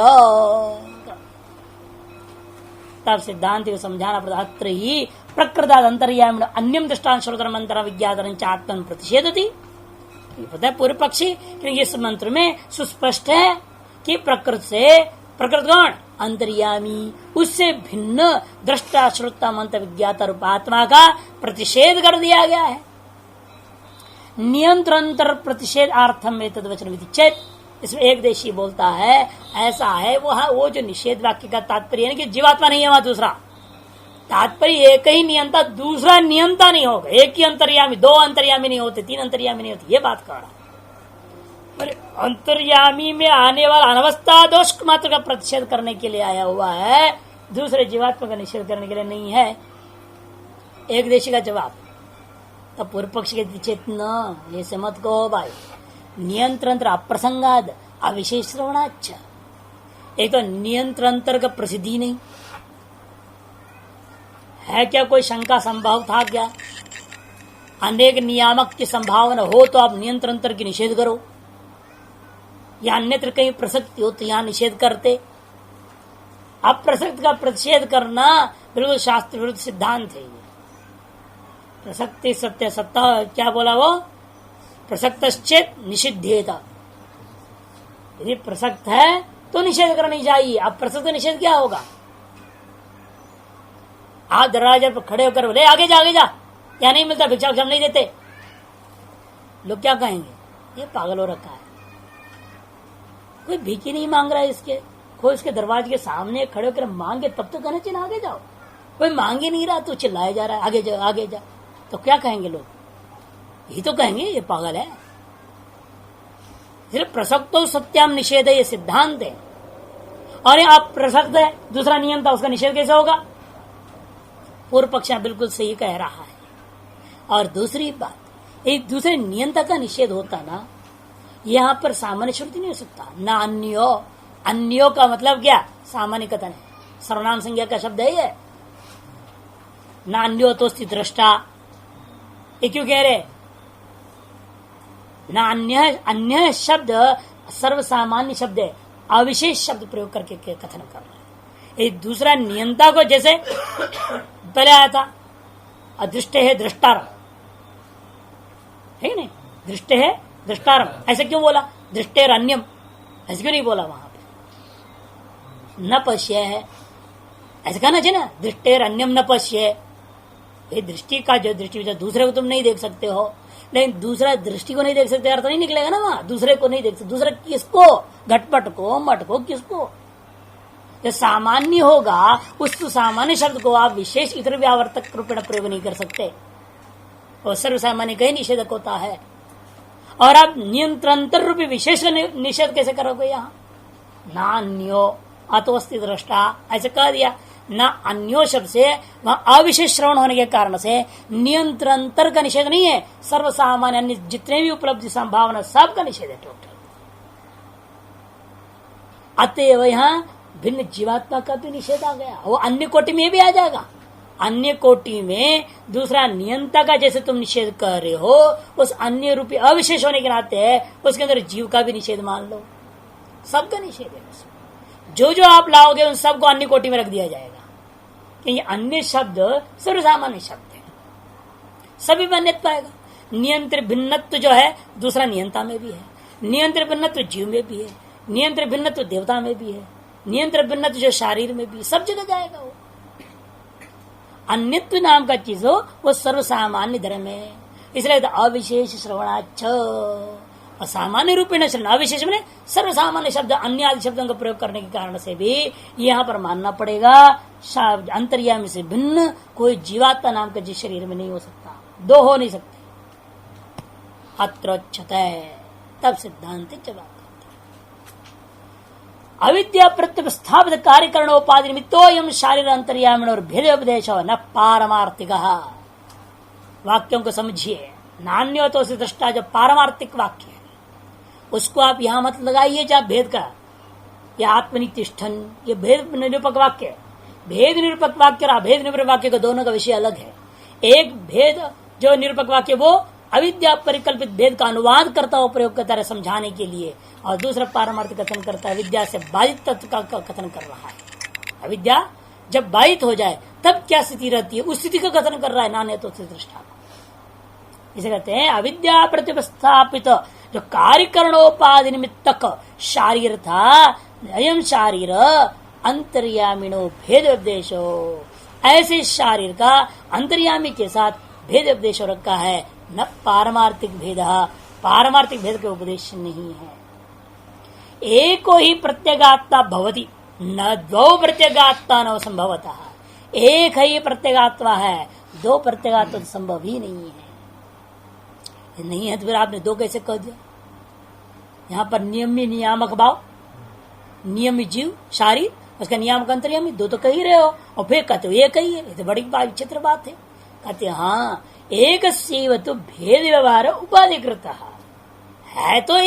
तब सिद्धांत को समझाना पड़ता। अत्र ही प्रकृताद अंतर्यामिण अन्यम दृष्टांत श्रोत्रम अंतर विज्ञातरं च आत्मन प्रतिषेधति। पता है पूर्व पक्षी, क्योंकि इस मंत्र में सुस्पष्ट है कि प्रकृत गौण अंतर्यामी, उससे भिन्न दृष्टा श्रोता मंत्र विज्ञाता रूप आत्मा का प्रतिषेध कर दिया गया है। नियंत्रणतर प्रतिषेध अर्थम में तद्वचन विदिचेत। इसमें एक देशी बोलता है ऐसा है, वो जो निषेध वाक्य का तात्पर्य है कि जीवात्मा नहीं है, वहां दूसरा तात्पर्य एक ही नियंता, दूसरा नियंता नहीं होगा। एक ही अंतर्यामी, दो अंतर्यामी नहीं होते, तीन अंतर्यामी नहीं होते, ये बात कर रहा। अंतर्यामी में आने वाला अनवस्था दोष मात्र का प्रतिषेध करने के लिए आया हुआ है, दूसरे जीवात्मा का निषेध करने के लिए नहीं है। एक देशी का जवाब। अब पूर्व पक्ष के चेतना ऐसे मत कहो भाई, नियंत्रण अप्रसंगाद अविशेष श्रवणाच। एक तो नियंत्रण का प्रसिद्धि नहीं है, क्या कोई शंका संभव था क्या? अनेक नियामक की संभावना हो तो आप नियंत्रण की निषेध करो, या अन्यत्र कहीं प्रसक्ति हो तो यहां निषेध करते। अप्रसक्त का प्रतिषेध करना बिल्कुल शास्त्र विरुद्ध सिद्धांत है। प्रसक्ति सत्य सत्ता, क्या बोला वो? प्रसक्तश्चेत निषिद्धेता। यदि प्रसक्त है तो निषेध करनी चाहिए। अब प्रसक्त निषेध क्या होगा? आप दरवाजे पर खड़े होकर बोले आगे जा या नहीं मिलता भिक्षा हम नहीं देते, लोग क्या कहेंगे? ये पागल हो रखा है, कोई भीख ही नहीं मांग रहा है इसके, कोई इसके दरवाजे के सामने खड़े होकर मांगे तब तो कहना चाहिए आगे जाओ। कोई मांग ही नहीं रहा तो चिल्लाया जा रहा है आगे जा आगे जा, तो क्या कहेंगे लोग? यही तो कहेंगे ये पागल है। सिर्फ प्रसक्तो सत्याम निषेध है, ये सिद्धांत है। और आप प्रसक्त है, दूसरा नियम था, उसका निषेध कैसे होगा? पूर्व पक्ष बिल्कुल सही कह रहा है। और दूसरी बात, एक दूसरे नियंता का निषेध होता ना, यहां पर सामान्य श्रुति नहीं हो सकता। ना अन्यो, अन्यो का मतलब क्या? सामान्य कथन है, सर्वनाम संज्ञा का शब्द है ये। ना अन्यो तो स्थित दृष्टा, ये क्यों कह रहे? ना अन्य, अन्य शब्द सर्वसामान्य शब्द है, अविशेष शब्द प्रयोग करके कथन कर रहे हैं। एक दूसरा नियंता को, जैसे पहले आया था अदृष्टे है दृष्टारम, है नहीं? दृष्टे है दृष्टारम, ऐसे क्यों बोला? दृष्टेर अन्यम ऐसे क्यों नहीं बोला? वहां पे न पश्य है, ऐसे कहना चाहिए ना, दृष्टेर अन्यम न पश्य। ये दृष्टि का जो दृष्टि, दूसरे को तुम नहीं देख सकते हो, लेकिन दूसरा दृष्टि को नहीं देख सकते, अर्थ नहीं निकलेगा ना वहां। दूसरे को नहीं देख सकते, दूसरा किसको? घटपट को, मठ को, किसको? जो सामान्य होगा उस सामान्य शब्द को आप विशेष इतर व्यावर्तक रूपेण प्रयोग नहीं कर सकते, और सर्वसामान्य का ही निषेधक होता है। और आप नियंत्रणतर रूपी विशेष निषेध कैसे करोगे? यहाँ नान्यो अतोस्ति दृष्टा ऐसे कह दिया। न अन्यो शब्द से वहां अविशेष श्रवण होने के कारण से नियंत्रणतर का निषेध नहीं है, सर्वसामान्य अन्य जितने भी उपलब्धि संभावना सबका निषेध है टोटल। अतएव यहाँ भिन्न जीवात्मा का भी निषेध आ गया, वो अन्य कोटि में भी आ जाएगा। अन्य कोटि में दूसरा नियंता का जैसे तुम निषेध कर रहे हो, उस अन्य रूपी अविशेष होने के नाते उसके अंदर जीव का भी निषेध मान लो, सबका निषेध है। जो जो आप लाओगे उन सबको अन्य कोटि में रख दिया जाएगा, क्योंकि अन्य शब्द सर्वसामान्य शब्द है, सभी में अन्यत्व आएगा। नियंत्र भिन्नत्व जो है दूसरा नियंता में भी है, नियंत्र भिन्नत्व जीव में भी है, नियंत्र भिन्नत्व देवता में भी है, नियंत्र भिन्नत्व जो शारीर में भी, सब जगह जाएगा। वो अन्यत्व नाम का चीज हो वो सर्वसामान्य धर्म है, इसलिए तो अविशेष श्रवणाच और सामान्य रूपेण शरीर अविशेष में सर्व सामान्य शब्द अन्य आदि शब्दों का प्रयोग करने के कारण से भी यहाँ पर मानना पड़ेगा अंतर्यामी से भिन्न कोई जीवात्मा नाम का जिस शरीर में नहीं हो सकता, दो हो नहीं सकते। अत्रोच्यते तब सिद्धांत जवाब अविद्या प्रत्यवस्थापित कार्यकरणोपाधि निमित्तो यम शारीर अंतर्यामी और भेद उपदेश न पारमार्थिक। वाक्यों को समझिए, नान्यो तो से दृष्टा जो पारमार्थिक वाक्य है उसको आप यहां मत लगाइए जब भेद का या आत्मनितिष्ठन, ये भेद निरूपक वाक्य है। भेद निरूपक वाक्य और अभेद निरूपक वाक्य का दोनों का विषय अलग है। एक भेद जो निरूपक वाक्य वो अविद्या परिकल्पित भेद का अनुवाद करता हुआ प्रयोग करता है समझाने के लिए, और दूसरा पारमार्थिक कथन करता है विद्या से बाधित तत्व का कथन कर रहा है। अविद्या जब बाधित हो जाए तब क्या स्थिति रहती है उस स्थिति का कथन कर रहा है नान्य तो दृष्टा। इसे कहते हैं अविद्या प्रतिस्थापित जो कार्यकरणोपाधि निमित्तक शारीर था, अयम शारीर अंतर्यामिनो भेद उपदेशो, ऐसे शारीर का अंतर्यामी के साथ भेद उपदेश रखा है। न पारमार्थिक भेद, पारमार्थिक भेद के उपदेश नहीं है। एको ही प्रत्यगात्मा भवति न दो प्रत्यगात्मा न संभवतः। एक ही प्रत्यगात्मा है, दो प्रत्यगात्मा संभव ही नहीं है। नहीं है तो फिर आपने दो कैसे कह दिया? यहाँ पर नियमी नियामक भाव, नियमी जीव शारीर, उसका नियामक अंतर्यामी, दो तो कह ही रहे हो और फिर कहते हो एक ही है। ये तो बड़ी विचित्र बात है। कहते हाँ एक तो भेद व्यवहार उपाधिकृत है, तो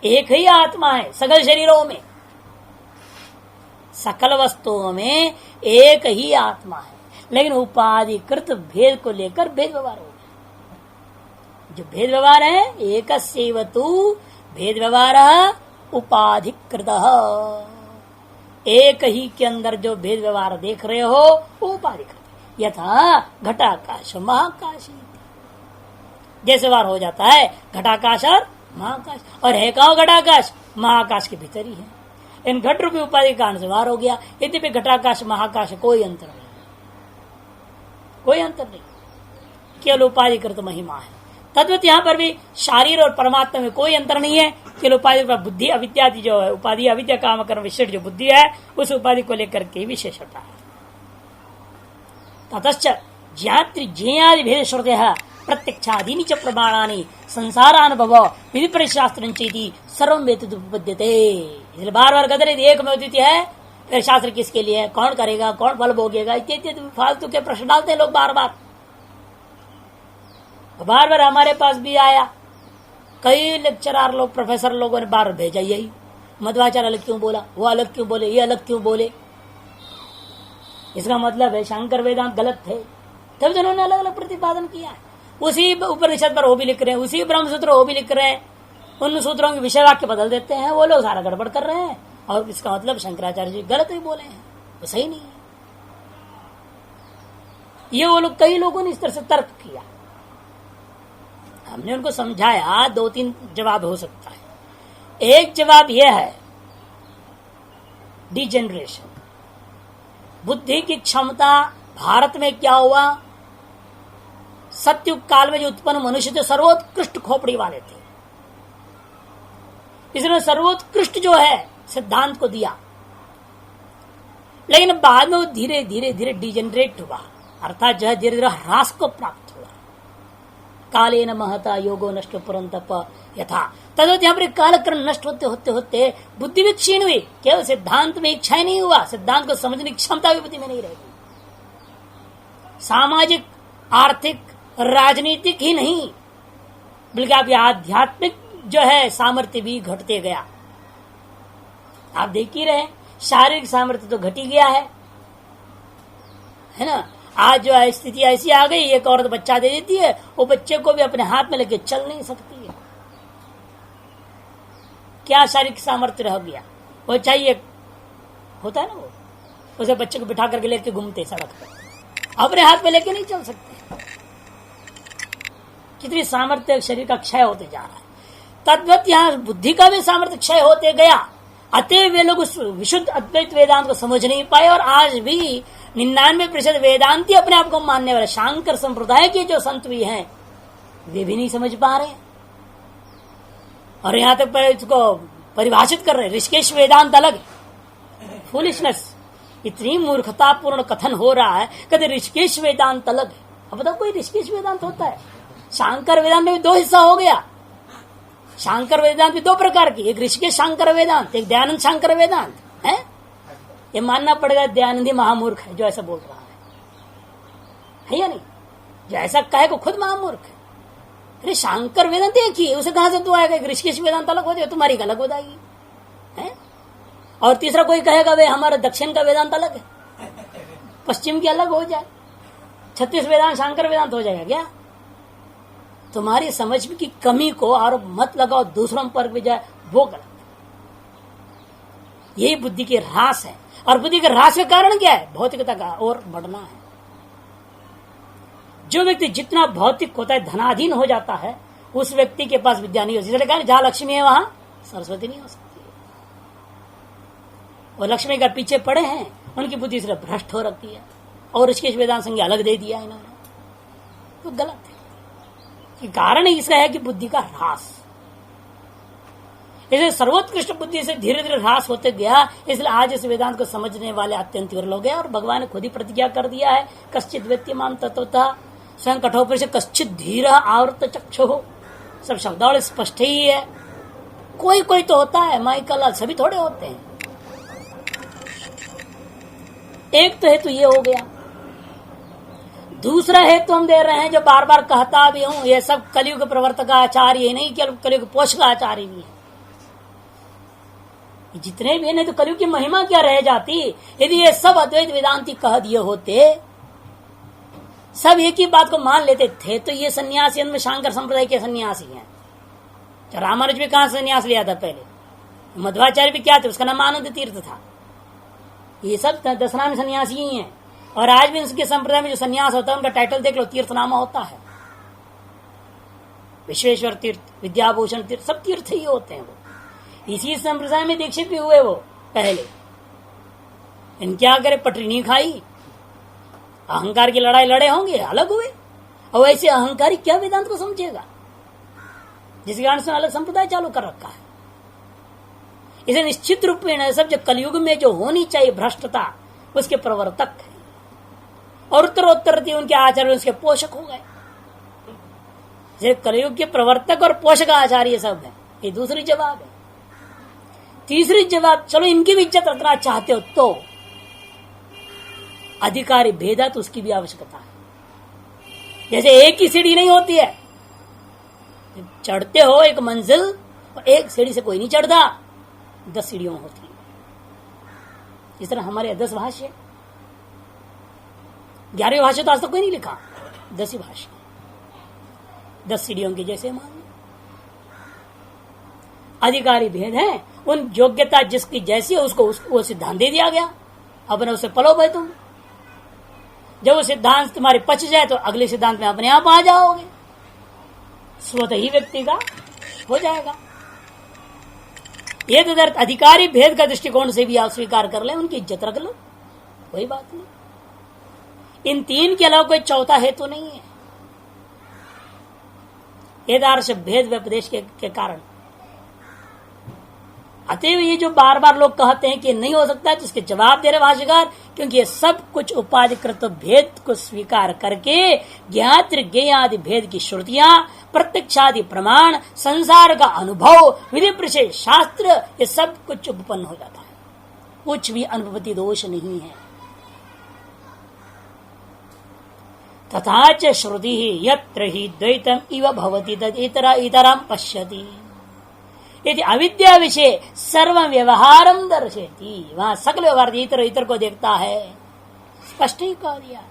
एक ही आत्मा है सकल शरीरों में, सकल वस्तुओं में एक ही आत्मा है, लेकिन उपाधिकृत भेद को लेकर भेद व्यवहार हो। जो भेद व्यवहार है एक भेद व्यवहार उपाधिकृत, एक ही के अंदर जो भेद व्यवहार देख रहे हो वो उपाधिकृत। यथा घटाकाश महाकाश, जैसे व्यवहार हो जाता है घटाकाश और महाकाश, और है कहा घटाकाश महाकाश के भीतर ही है। इन घट रूपी उपाधि के कारण से व्यवहार हो गया। यद्यपि घटाकाश महाकाश कोई अंतर नहीं, कोई अंतर नहीं, केवल उपाधिकृत महिमा है। तद्वत यहाँ पर भी शारीर और परमात्मा में कोई अंतर नहीं है, केवल उपाधि बुद्धि अविद्यादि जो है, उपाधि अविद्या काम कर्म विशिष्ट जो बुद्धि है उस उपाधि को लेकर के विशेषता है। ततश्च ज्ञात्री ज्ञेयादि भेद श्रुते प्रत्यक्षादीनि च प्रमाणानि संसारानुभव विधि परिशास्त्र सर्वं वेतुपद्यते। इसलिए बार बार कहते रहे एक में अद्वितीय है, फिर शास्त्र किसके लिए है, कौन करेगा, कौन फल भोगेगा, इत्यादि फालतू के प्रश्न डालते हैं लोग बार बार। बार बार हमारे पास भी आया, कई लेक्चरर लोग प्रोफेसर लोगों ने बार भेजा यही, मध्वाचार्य अलग क्यों बोला, वो अलग क्यों बोले, ये अलग क्यों बोले। इसका मतलब है शंकर वेदांत गलत थे, तब उन्होंने अलग अलग प्रतिपादन किया। उसी उपनिषद पर वो भी लिख रहे हैं, उसी ब्रह्म सूत्र वो भी लिख रहे हैं, उन सूत्रों के विषय वाक्य बदल देते हैं, वो लोग सारा गड़बड़ कर रहे हैं, और इसका मतलब शंकराचार्य जी गलत ही बोले हैं, वो सही नहीं है। ये वो लोग कई लोगों ने इस तरह से तर्क किया, हमने उनको समझाया। दो तीन जवाब हो सकता है। एक जवाब यह है डिजेनरेशन, बुद्धि की क्षमता भारत में क्या हुआ, सत्युग काल में जो उत्पन्न मनुष्य थे सर्वोत्कृष्ट खोपड़ी वाले थे, इसने सर्वोत्कृष्ट जो है सिद्धांत को दिया, लेकिन बाद में वो धीरे धीरे धीरे डिजेनरेट हुआ, अर्थात जो है धीरे धीरे ह्रास को प्राप्त हुआ। काले न महता योगो नष्ट पुरंतप यथा, तद्वत यहाँ पर कालक्रम नष्ट होते होते होते बुद्धि भी क्षीण हुई, केवल सिद्धांत में इच्छा नहीं हुआ, सिद्धांत को समझने की क्षमता भी बुद्धि में नहीं रहेगी। सामाजिक आर्थिक राजनीतिक ही नहीं बल्कि आप आध्यात्मिक जो है सामर्थ्य भी घटते गया। आप देख ही रहे, शारीरिक सामर्थ्य तो घट ही गया है ना। आज जो है स्थिति ऐसी आ गई, एक औरत बच्चा दे देती है, वो बच्चे को भी अपने हाथ में लेके चल नहीं सकती है। क्या शारीरिक सामर्थ्य रह गया, वो चाहिए होता है ना, वो उसे बच्चे को बिठा करके लेके घूमते सड़क पर, अपने हाथ में लेके नहीं चल सकते। कितनी सामर्थ्य शरीर का क्षय होते जा रहा है। तद्वत यहाँ बुद्धि का भी सामर्थ्य क्षय होते गया, अतः वे लोग उस विशुद्ध अद्वैत वेदांत को समझ नहीं पाए, और आज भी 99% वेदांती अपने आप को मानने वाले शांकर संप्रदाय के जो संत भी हैं वे भी नहीं समझ पा रहे। और यहां तक इसको परिभाषित कर रहे ऋषिकेश वेदांत अलग है। फूलिशनेस, इतनी मूर्खतापूर्ण कथन हो रहा है, कहते ऋषिकेश वेदांत अलग है। अब बताओ कोई ऋषिकेश वेदांत होता है? शांकर वेदांत में भी दो हिस्सा हो गया। शांकर वेदांत भी दो प्रकार की, एक ऋषिकेश शांकर वेदांत, एक दयानंद शांकर वेदांत है। ये मानना पड़ेगा दयानंदी महामूर्ख है जो ऐसा बोल रहा है या नहीं? जो ऐसा कहे को खुद महामूर्ख है। अरे शांकर वेदांत एक ही है, उसे कहां से तू आएगा? ऋषिकेश वेदांत अलग हो जाए, तुम्हारी अलग हो जाएगी है। और तीसरा कोई कहेगा वे हमारा दक्षिण का वेदांत अलग है, पश्चिम की अलग हो जाए, 36 वेदांत शांकर वेदांत हो जाएगा क्या? तुम्हारी समझ की कमी को आरोप मत लगाओ दूसरों पर भी जाए, वो गलत। यही बुद्धि के ह्रास है। और बुद्धि के ह्रास का कारण क्या है? भौतिकता का और बढ़ना है। जो व्यक्ति जितना भौतिक होता है, धनाधीन हो जाता है, उस व्यक्ति के पास विद्या नहीं हो सकती। इसलिए जहां लक्ष्मी है वहां सरस्वती नहीं हो सकती। वो लक्ष्मी का पीछे पड़े हैं, उनकी बुद्धि सिर्फ भ्रष्ट हो रखती है। और ऋषिकेश वेदांत संज्ञा अलग दे दिया इन्होंने, तो गलत है। कारण इसका है कि बुद्धि का ह्रास। इसलिए सर्वोत्कृष्ट बुद्धि से धीरे धीरे ह्रास होते गया। इसलिए आज इस वेदांत को समझने वाले अत्यंत विरल हो गए। और भगवान ने खुद ही प्रतिज्ञा कर दिया है, कश्चित व्यक्ति माम तत्वतः स्वयं कठोर से कश्चित धीर आवृत चक्षु हो। सब शब्दावली स्पष्ट ही है। कोई कोई तो होता है, माइकल सभी थोड़े होते हैं। एक तो हेतु ये हो गया। दूसरा हेतु हम दे रहे हैं जो बार बार कहता भी हूं, ये सब कलयुग प्रवर्तक आचार्य ही नहीं, कलयुग पोषक आचार्य भी है। जितने भी नहीं तो कलयुग की महिमा क्या रह जाती यदि ये सब अद्वैत वेदांती कह दिए होते, सब एक ही बात को मान लेते थे, तो ये सन्यासी में शांकर संप्रदाय के सन्यासी हैं। रामानुज भी कहां सन्यास लिया था पहले? मध्वाचार्य भी क्या थे? उसका नाम आनंद तीर्थ था। ये सब दशनामी सन्यासी ही हैं। और आज भी उसके संप्रदाय में जो सन्यास होता है उनका टाइटल देख लो, तीर्थनामा होता है। विश्वेश्वर तीर्थ, विद्याभूषण तीर्थ, सब तीर्थ ही होते हैं। वो इसी संप्रदाय में दीक्षित भी हुए वो पहले। इन क्या करे, पटरी नहीं खाई, अहंकार की लड़ाई लड़े होंगे, अलग हुए। और ऐसे अहंकारी क्या वेदांत को समझेगा, जिसके कारण से अलग संप्रदाय चालू कर रखा है। इसे निश्चित रूप में सब जो कलयुग में जो होनी चाहिए भ्रष्टता, उसके प्रवर्तक है। और उत्तरोत्तर उनके आचार्य उसके पोषक हो गए। कलयुग के प्रवर्तक और पोषक आचार्य सब है। ये दूसरी जवाब है। तीसरी जवाब, चलो इनकी भी इज्जत रखना चाहते हो तो अधिकारी भेदा, तो उसकी भी आवश्यकता है। जैसे एक ही सीढ़ी नहीं होती है, चढ़ते हो एक मंजिल और एक सीढ़ी से कोई नहीं चढ़ता, 10 सीढ़ियों होती है। इस तरह हमारे 10 भाष्य, 11वें भाष्य तो आज तक कोई नहीं लिखा, 10 ही भाष्य, 10 सीढ़ियों के जैसे मान। अधिकारी भेद है, उन योग्यता जिसकी जैसी है उसको वो सिद्धांत दे दिया गया। अपने उसे पलो भाई तुम, जब वो सिद्धांत तुम्हारे पच जाए तो अगले सिद्धांत में अपने आप आ जाओगे, स्वतः ही व्यक्ति का हो जाएगा। ये तदर्थ अधिकारी भेद का दृष्टिकोण से भी आप स्वीकार कर ले, उनकी इज्जत रख लो, कोई बात नहीं। इन 3 के अलावा कोई चौथा हेतु नहीं है। वेदार्थ भेद व्यपदेश के कारण। अतएव ये जो बार बार लोग कहते हैं कि नहीं हो सकता, जिसके जवाब दे रहे भाष्यकार, क्योंकि ये सब कुछ उपाधिकृत भेद को स्वीकार करके ज्ञात ज्ञेयादि भेद की श्रुतियां, प्रत्यक्षादि प्रमाण, संसार का अनुभव, विधि प्रशेष शास्त्र, ये सब कुछ उपपन्न हो जाता है। कुछ भी अनुपत्ति दोष नहीं है। तथा च श्रुति यत्र ही द्वैतम इव भवति तद इतरम पश्यति। यदि अविद्या विषय सर्व व्यवहारम दर्शेती, वहां सकल व्यवहार इतर को देखता है, स्पष्ट ही कह दिया।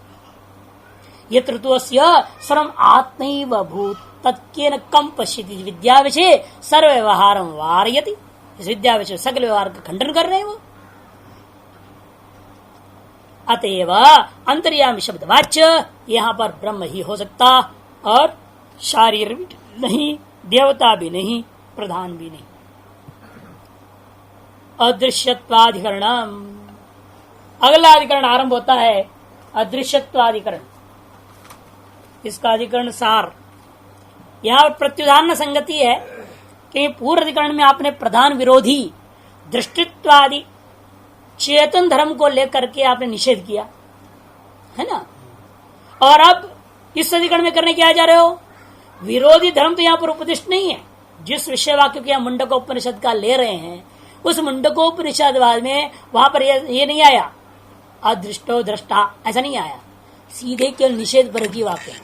यत्र तत्वस्य सर्वम आत्मैव भूत तत्केन कम पश्यति। विद्या विषय सर्व व्यवहारम वारयति। इस विद्या विषय सकल व्यवहार का खंडन कर रहे हैं वो। अतएव अंतर्यामी शब्द वाच्य यहाँ पर ब्रह्म ही हो सकता, और शारीर भी नहीं, देवता भी नहीं, प्रधान भी नहीं। अदृश्यत्वाधिकरणम, अगला अधिकरण आरंभ होता है अदृश्यत्वाधिकरण। इसका अधिकरण सार, यहाँ प्रत्युदान संगति है, कि पूर्व अधिकरण में आपने प्रधान विरोधी दृष्टित्वादि चेतन धर्म को लेकर के आपने निषेध किया है ना। और अब इस अधिकरण में करने क्या जा रहे हो, विरोधी धर्म तो यहां पर उपदिष्ट नहीं है। जिस विषय वाक्य के मुंडकोपनिषद का ले रहे हैं उस मुंडकोपनिषद में वहां पर ये नहीं आया अदृष्टो दृष्टा, ऐसा नहीं आया, सीधे केवल निषेध पर की वाक्य है।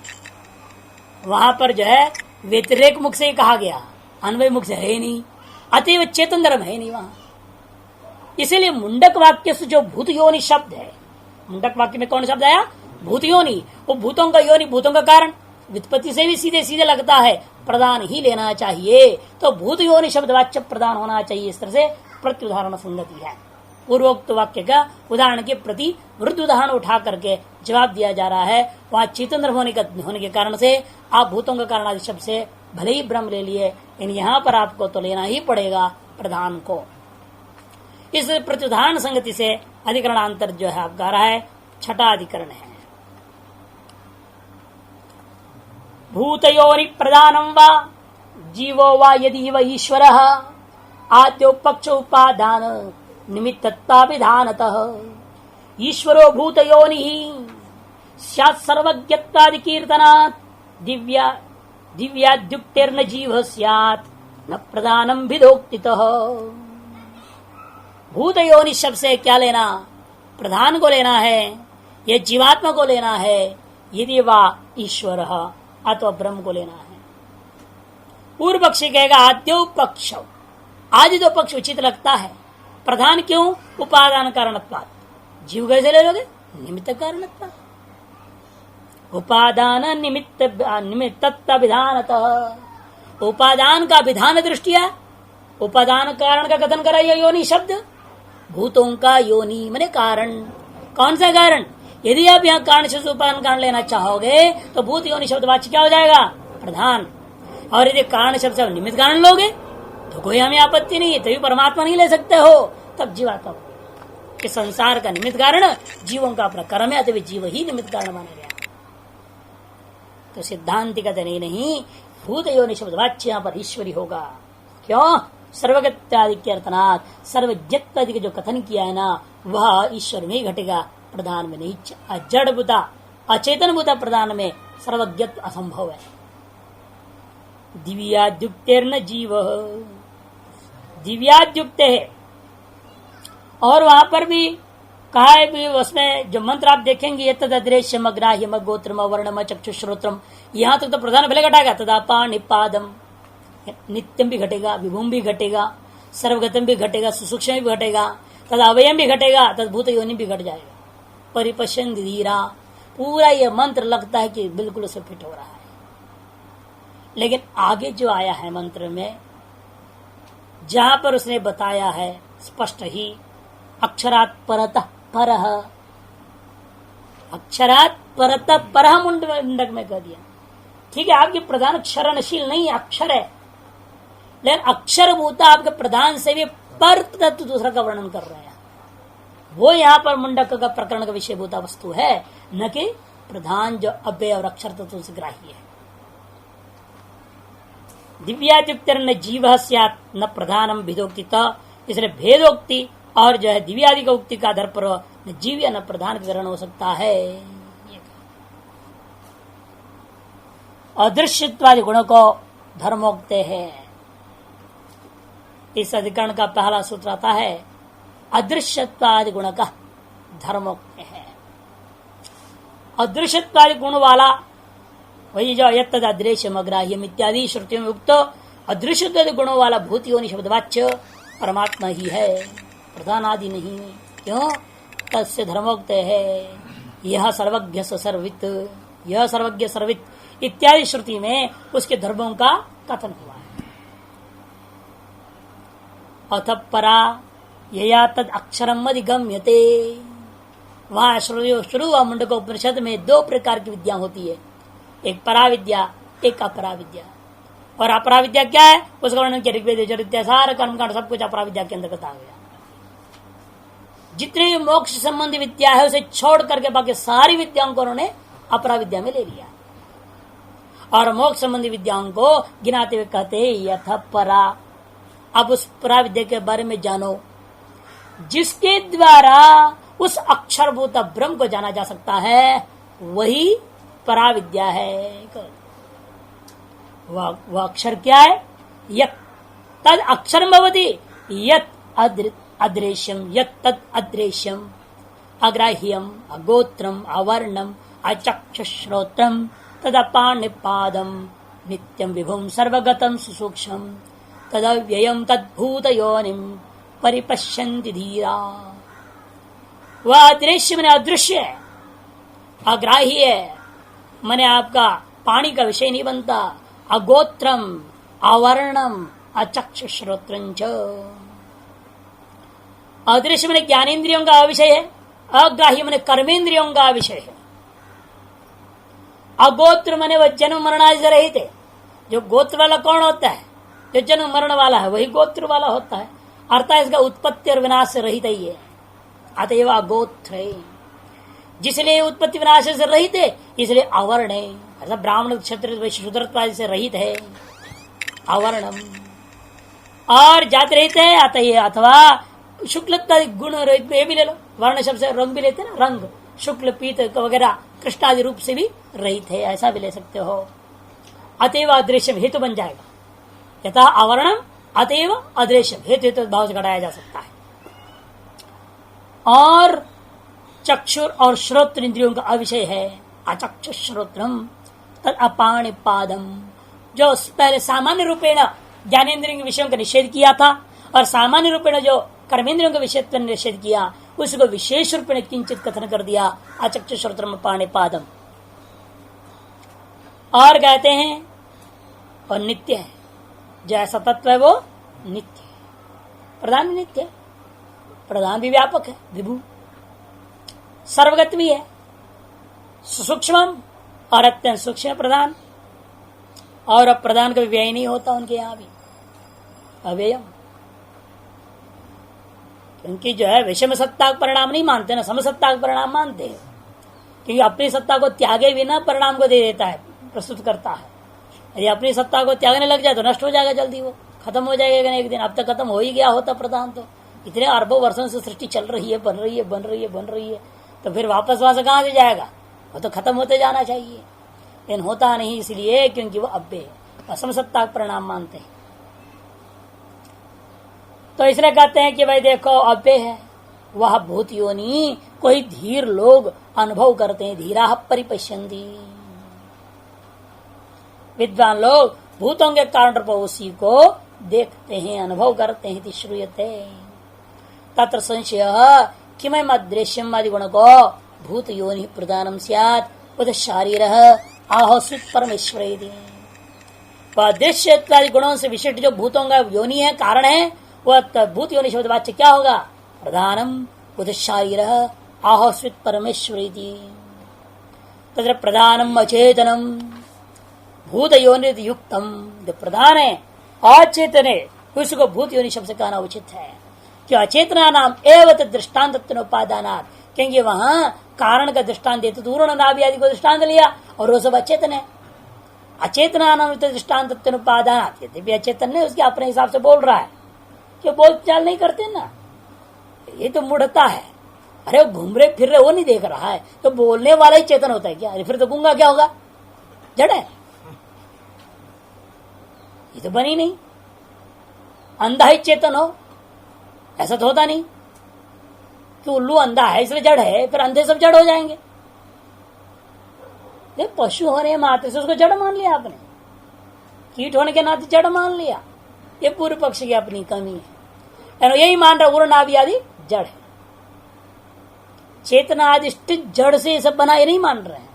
वहां पर जो है व्यतिरेक मुख से कहा गया, अन्वय मुख से है नहीं, अतएव चेतन धर्म है नहीं वहां। इसीलिए मुंडक वाक्य से जो भूत योनि शब्द है, मुंडक वाक्य में कौन शब्द आया, भूत योनि, वो भूतों का योनि, भूतों का कारण, व्युत्पत्ति से भी सीधे सीधे लगता है प्रदान ही लेना चाहिए, तो भूत योनि शब्द वाच्य प्रदान होना चाहिए। इस तरह से प्रत्युदाहरण संगति है। पूर्वोक्त वाक्य का उदाहरण के प्रति वृद्ध उदाहरण उठा करके जवाब दिया जा रहा है। वहां चेतन धर्म होने के कारण से आप भूतों का कारण आदि शब्द से भले ही ब्रह्म ले लिए, लेकिन यहाँ पर आपको तो लेना ही पड़ेगा प्रधान को। इस प्रत्युदाहरण संगति से अधिकरणांतर जो है आपका रहा है छठा अधिकरण है। भूतयोनि प्रदानम वा जीवो वा यदि व ईश्वर आद्यो पक्ष उपादान निमित्तता विधानतः ईश्वरो भूतयोनि स्यात् सर्वज्ञत्वादि कीर्तनात् दिव्याद्युक्तेर्न जीव स्यात् न प्रदानम विदोक्तितः। भूतयोनि शब्द से क्या लेना, प्रधान को लेना है या जीवात्मा को लेना है, यदि वा ईश्वर अथवा ब्रह्म को लेना है। पूर्व पक्षी कहेगा आद्यो पक्ष, आदि दो पक्ष उचित लगता है। प्रधान क्यों, उपादान कारणत्वात्, जीव कैसे ले लोगे, निमित्त कारणत्वात्, उपादान निमित्त विधानतः, उपादान का विधान दृष्टिया उपादान कारण का कथन कराइए योनि शब्द, भूतों का योनि माने कारण। कौन सा कारण, यदि आप यहाँ कारण से उपादान कारण लेना चाहोगे तो भूत योनि शब्द वाच्य क्या हो जाएगा, प्रधान। और यदि कारण शब्द से निमित्त कारण लोगे तो कोई हमें आपत्ति नहीं है, तभी परमात्मा नहीं ले सकते हो, तब जीवात्मा कि संसार का निमित्त कारण जीवों का अपना कर्म है, अतः जीव ही निमित्त कारण माना गया। तो सिद्धांति का नहीं, भूत योनि शब्द वाच्य यहाँ पर ईश्वरी होगा। क्यों, सर्वगत्यादि के अर्थनाथ सर्वज्ञत्वादि के जो कथन किया है ना, वह ईश्वर में ही घटेगा, प्रधान में नहीं। जड़ बुता अचेतन बुता प्रधान में सर्वज्ञत्व असंभव है। दिव्याद्युक्तेर्न जीव, दिव्याद्युक्त है। और वहां पर भी कहा है भी, उसमें जो मंत्र आप देखेंगे तदृश्यम अग्राह्यम गोत्रम वर्णम चक्षुश्रोत्रम, यहाँ तक तो प्रधान भले घटाएगा, तदा पाणिपादम नित्यम भी घटेगा, विभूम भी घटेगा, सर्वगतम भी घटेगा, सुसूक्ष्म भी घटेगा, तद अवयम भी घटेगा, तद भूत योनि भी घट जाएगा। परिपश्यन धीरा, पूरा ये मंत्र लगता है कि बिल्कुल उसे फिट हो रहा है। लेकिन आगे जो आया है मंत्र में, जहां पर उसने बताया है स्पष्ट ही, अक्षरात् परतः परः, अक्षरात् परतः परः मुंडक में कह दिया। ठीक है, आपके प्रधान क्षरणशील नहीं, अक्षर है, लेकिन अक्षर भूता आपके प्रधान से भी पर तत्व दूसरा का वर्णन कर रहे हैं। वो यहाँ पर मुंडक का प्रकरण का विषय भूता वस्तु है, न कि प्रधान जो अव्यय और अक्षर तत्व से ग्राही है। दिव्याद्युक्तिर्न जीव स्यात् न प्रधानम भेदोक्तितः, इसलिए भेदोक्ति और जो है दिव्यादि का उक्ति का आधार पर न जीव या न प्रधान का ग्रहण हो सकता है। अदृश्यत्वादि गुणों को धर्मोक्ते है। इस अधिकरण का पहला सूत्र आता है अदृश्यत्वादि गुण का धर्मोक्त है। अदृश्यत्वादि गुण वाला वही जो यत्तद अदृश्यम अग्राह्यम इत्यादि श्रुतियों में उक्त अदृश्यत्वादि गुणों वाला भूत योनि शब्दवाच्य परमात्मा ही है, प्रधान आदि नहीं। क्यों, तस्य धर्मोक्त है। यह सर्वज्ञ सर्वित, यह सर्वज्ञ सर्वित इत्यादि श्रुति में उसके धर्मों का कथन हुआ है। अथ परा यया तद अक्षरम अधिगम्यते, वहां शुरू हुआ मुंडकोपनिषद में दो प्रकार की विद्या होती है, एक परा विद्या, एक अपरा विद्या। और अपरा विद्या क्या है, उसका वर्णन किया ऋग्वेद यजुर्वेद सारा कर्मकांड सब कुछ अपरा विद्या के अंतर्गत आ गया। जितने मोक्ष संबंधी विद्या है उसे छोड़ करके बाकी सारी विद्याओं को उन्होंने अपरा विद्या में ले लिया। और मोक्ष संबंधी विद्याओं को गिनाते हुए कहते यथ परा। अब उस परा विद्या के बारे में जानो जिसके द्वारा उस अक्षरभूत ब्रह्म को जाना जा सकता है, वही परा विद्या है। वह अक्षर क्या है? यत् तद अक्षरम भवति यत् अदृश्यम यत् तद अदृश्यम अग्राह्यम अगोत्रम अवर्णम अचक्षुश्रोत्रम तदपाणिपादम नित्यम विभुम सर्वगतम सुसूक्ष्म तदव्ययम तद्भूत योनिम परिपश्यन्ति धीरा। वह अदृश्य मैंने अदृश्य है, अग्राह्य है मैंने आपका पाणी का विषय नहीं बनता, अगोत्रम अवर्णम अचक्षुश्रोत्रंच। अदृश्य मैंने ज्ञानेन्द्रियों का विषय है, अग्राह्य मैंने कर्मेंद्रियों का विषय है, अगोत्र मैंने वह जन्म मरणादि से रहित है। जो गोत्र वाला कौन होता है? जो जन्म मरण वाला है वही गोत्र वाला होता है, अर्थात इसका उत्पत्ति और विनाश से रहित ही है, अतएव अगोत्र है। जिसलिए उत्पत्ति विनाश से रहित है इसलिए अवर्ण है, अर्थात ब्राह्मण क्षत्रिय शूद्र से रहित है अवर्णम। और जाति रहित है अतः अथवा शुक्ल गुण रहित, ये भी ले लो, वर्ण शब्द से रंग भी लेते हैं ना, रंग शुक्ल पीत वगैरह कृष्ण आदि रूप से भी रहित है, ऐसा भी ले सकते हो। अतएव अदृश्य हेतु बन जाएगा, यथा अवर्णम अतएव अदृश्य हेतु भाव से घटाया जा सकता है। और चक्षुर और श्रोत्र इंद्रियों का अविषय है, अचक्षु श्रोत्रम तद अपाणिपादम। जो पहले सामान्य रूपेण ज्ञानेन्द्रियों के विषयों का निषेध किया था और सामान्य रूपेण जो कर्मेंद्रियों के विषय का निषेध किया, उसको विशेष रूप में किंचित कथन कर दिया, अचक्षु श्रोत्रम पाणिपादम। और कहते हैं और नित्य है, जो ऐसा तत्व है वो नित्य है। प्रधान भी नित्य है, प्रधान भी व्यापक है, विभु सर्वगत भी है, सूक्ष्म और अत्यंत सूक्ष्म प्रधान। और अब प्रधान का व्यय नहीं होता उनके यहां भी, अव्ययम। क्योंकि जो है विषम सत्ता का परिणाम नहीं मानते ना, समसत्ता का परिणाम मानते हैं, क्योंकि अपनी सत्ता को त्यागे बिना परिणाम को दे देता है, प्रस्तुत करता है। यदि अपनी सत्ता को त्यागने लग जाए तो नष्ट हो जाएगा, जल्दी वो खत्म हो जाएगा एक दिन। अब तक खत्म हो ही गया होता प्रधान, तो इतने अरबों वर्षों से सृष्टि चल रही है, बन रही है, बन रही है, बन रही है, तो फिर वापस वहां से कहां से जाएगा? वो तो खत्म होते जाना चाहिए, लेकिन होता नहीं, इसलिए क्योंकि वो अव्यय असम सत्ता का परिणाम मानते हैं। तो इसलिए कहते हैं कि भाई देखो अव्यय है वह भूत योनि, कोई धीर लोग अनुभव करते हैं, धीरा परिपश्यन्ति, विद्वान लोग भूतों के कारण पर उसी को देखते हैं, अनुभव करते हैं। श्रूयते तत्र संशय किमयम् अदृश्यम् आदि गुण को भूत योनि प्रदानम स्यात् उद शारीर आहोस्वित परमेश्वर। अदृश्य इत्यादि गुणों से विशिष्ट जो भूतों का योनि है, कारण है, वह भूत योनि शब्द वाच्य क्या होगा? प्रधानम उद शारीर आहोस्वित परमेश्वर। तत्र प्रधानम अचेतनम भूत योनि युक्तम, जो प्रधान है अचेतन है उसको भूत योनि शब्द से कहना उचित है। क्यों? अचेतना नाम एवं दृष्टान्त उपादानात्, क्योंकि वहां कारण का दृष्टांत देते तो उर्ण नाभि आदि को दृष्टांत लिया और वो सब अचेतन है। अचेतना नाम दृष्टान्त उपादानात्, यद्यपि अचेतन है उसके अपने हिसाब से बोल रहा है, क्यों बोल चाल नहीं करते ना, ये तो मूढ़ता है। अरे वो घूम रहे फिर रहे वो नहीं देख रहा है, तो बोलने वाला ही चेतन होता है क्या? अरे फिर तो गूंगा क्या होगा? जड़ है, ये तो बनी नहीं। अंधा ही चेतन हो ऐसा तो होता नहीं कि उल्लू अंधा है इसलिए जड़ है, फिर अंधे सब जड़ हो जाएंगे। पशु होने मात्र से उसको जड़ मान लिया आपने, कीट होने के नाते जड़ मान लिया, ये पूर्व पक्ष की अपनी कमी है। यही मान रहा उर्ण नाभि आदि जड़ है, चेतना अधिष्ठित जड़ से ये सब बना, ये नहीं मान रहे हैं,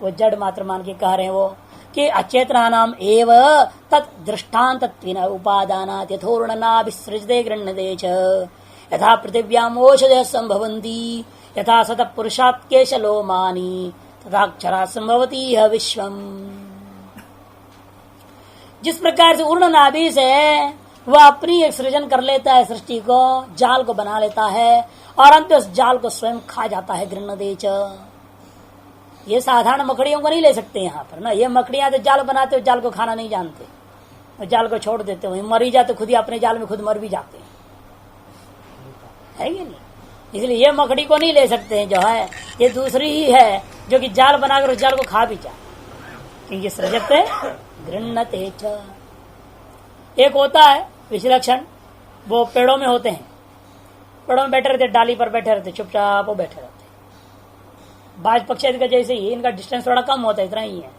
वो जड़ मात्र मान के कह रहे हैं वो कि अचेतना नाम एव तत् दृष्टान्त उपादानात् यथोर्ण नाभिसृजते गृह्णते च यथा पृथिव्याम ओषधयः संभवन्ति यथा सतः पुरुषात् केशलोमानि तथा अक्षरा संभवति यह विश्वम। जिस प्रकार से उर्ण नाभि से वह अपनी एक सृजन कर लेता है, सृष्टि को, जाल को बना लेता है और अंत उस जाल को स्वयं खा जाता है, गृह्णते च, ये साधारण मकड़ियों को नहीं ले सकते यहाँ पर ना। ये मकड़ियां तो जाल बनाते हो, जाल को खाना नहीं जानते और जाल को छोड़ देते हो, मर ही जाते, खुद ही अपने जाल में खुद मर भी जाते हैं, है कि नहीं। इसलिए ये मकड़ी को नहीं ले सकते हैं जो है, ये दूसरी ही है जो कि जाल बनाकर उस जाल को खा भी जाए, क्योंकि सृजते गृह्णते च। एक होता है विचलक्षण, वो पेड़ों में होते हैं, पेड़ों में बैठे रहते, डाली पर बैठे रहते, चुपचाप वो बैठे रहते। बाज पक्षी का जैसे ही इनका डिस्टेंस थोड़ा कम होता है, इतना ही है।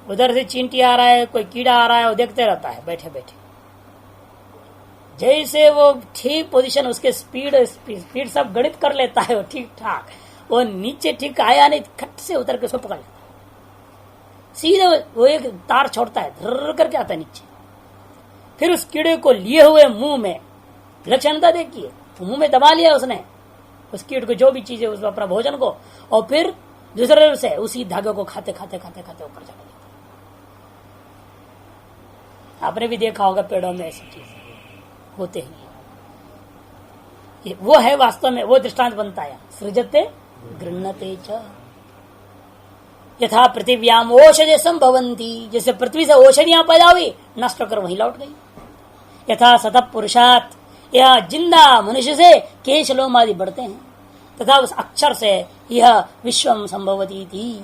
उधर से चींटी आ रहा है, कोई कीड़ा आ रहा है, वो देखते रहता है बैठे बैठे। जैसे वो ठीक पोजीशन, उसके स्पीड सब गणित कर लेता है वो ठीक ठाक, वो नीचे ठीक आया नहीं, खट से उतर के उसको पकड़ लेता है, सीधे वो एक तार छोड़ता है, धर करके आता है नीचे। फिर उस कीड़े को लिए हुए मुंह में, विलक्षणता देखिए, मुंह में दबा लिया उसने उस कीट को, जो भी चीज है, उस अपना भोजन को, और फिर दूसरे से उसी धागे को खाते खाते खाते खाते ऊपर चला जाता। आपने भी देखा होगा पेड़ों में ऐसी चीज होते ही, वो है वास्तव में, वो दृष्टांत बनता है। सृजते गृह्णते च यथा पृथिव्याम औषधि संभवंती, जैसे पृथ्वी से औषधियां पैदा हुई, नष्ट कर वहीं लौट गई। यथा सतः पुरुषात, यह जिंदा मनुष्य से केश लोम आदि बढ़ते हैं, तथा उस अक्षर से यह विश्वम संभवती थी।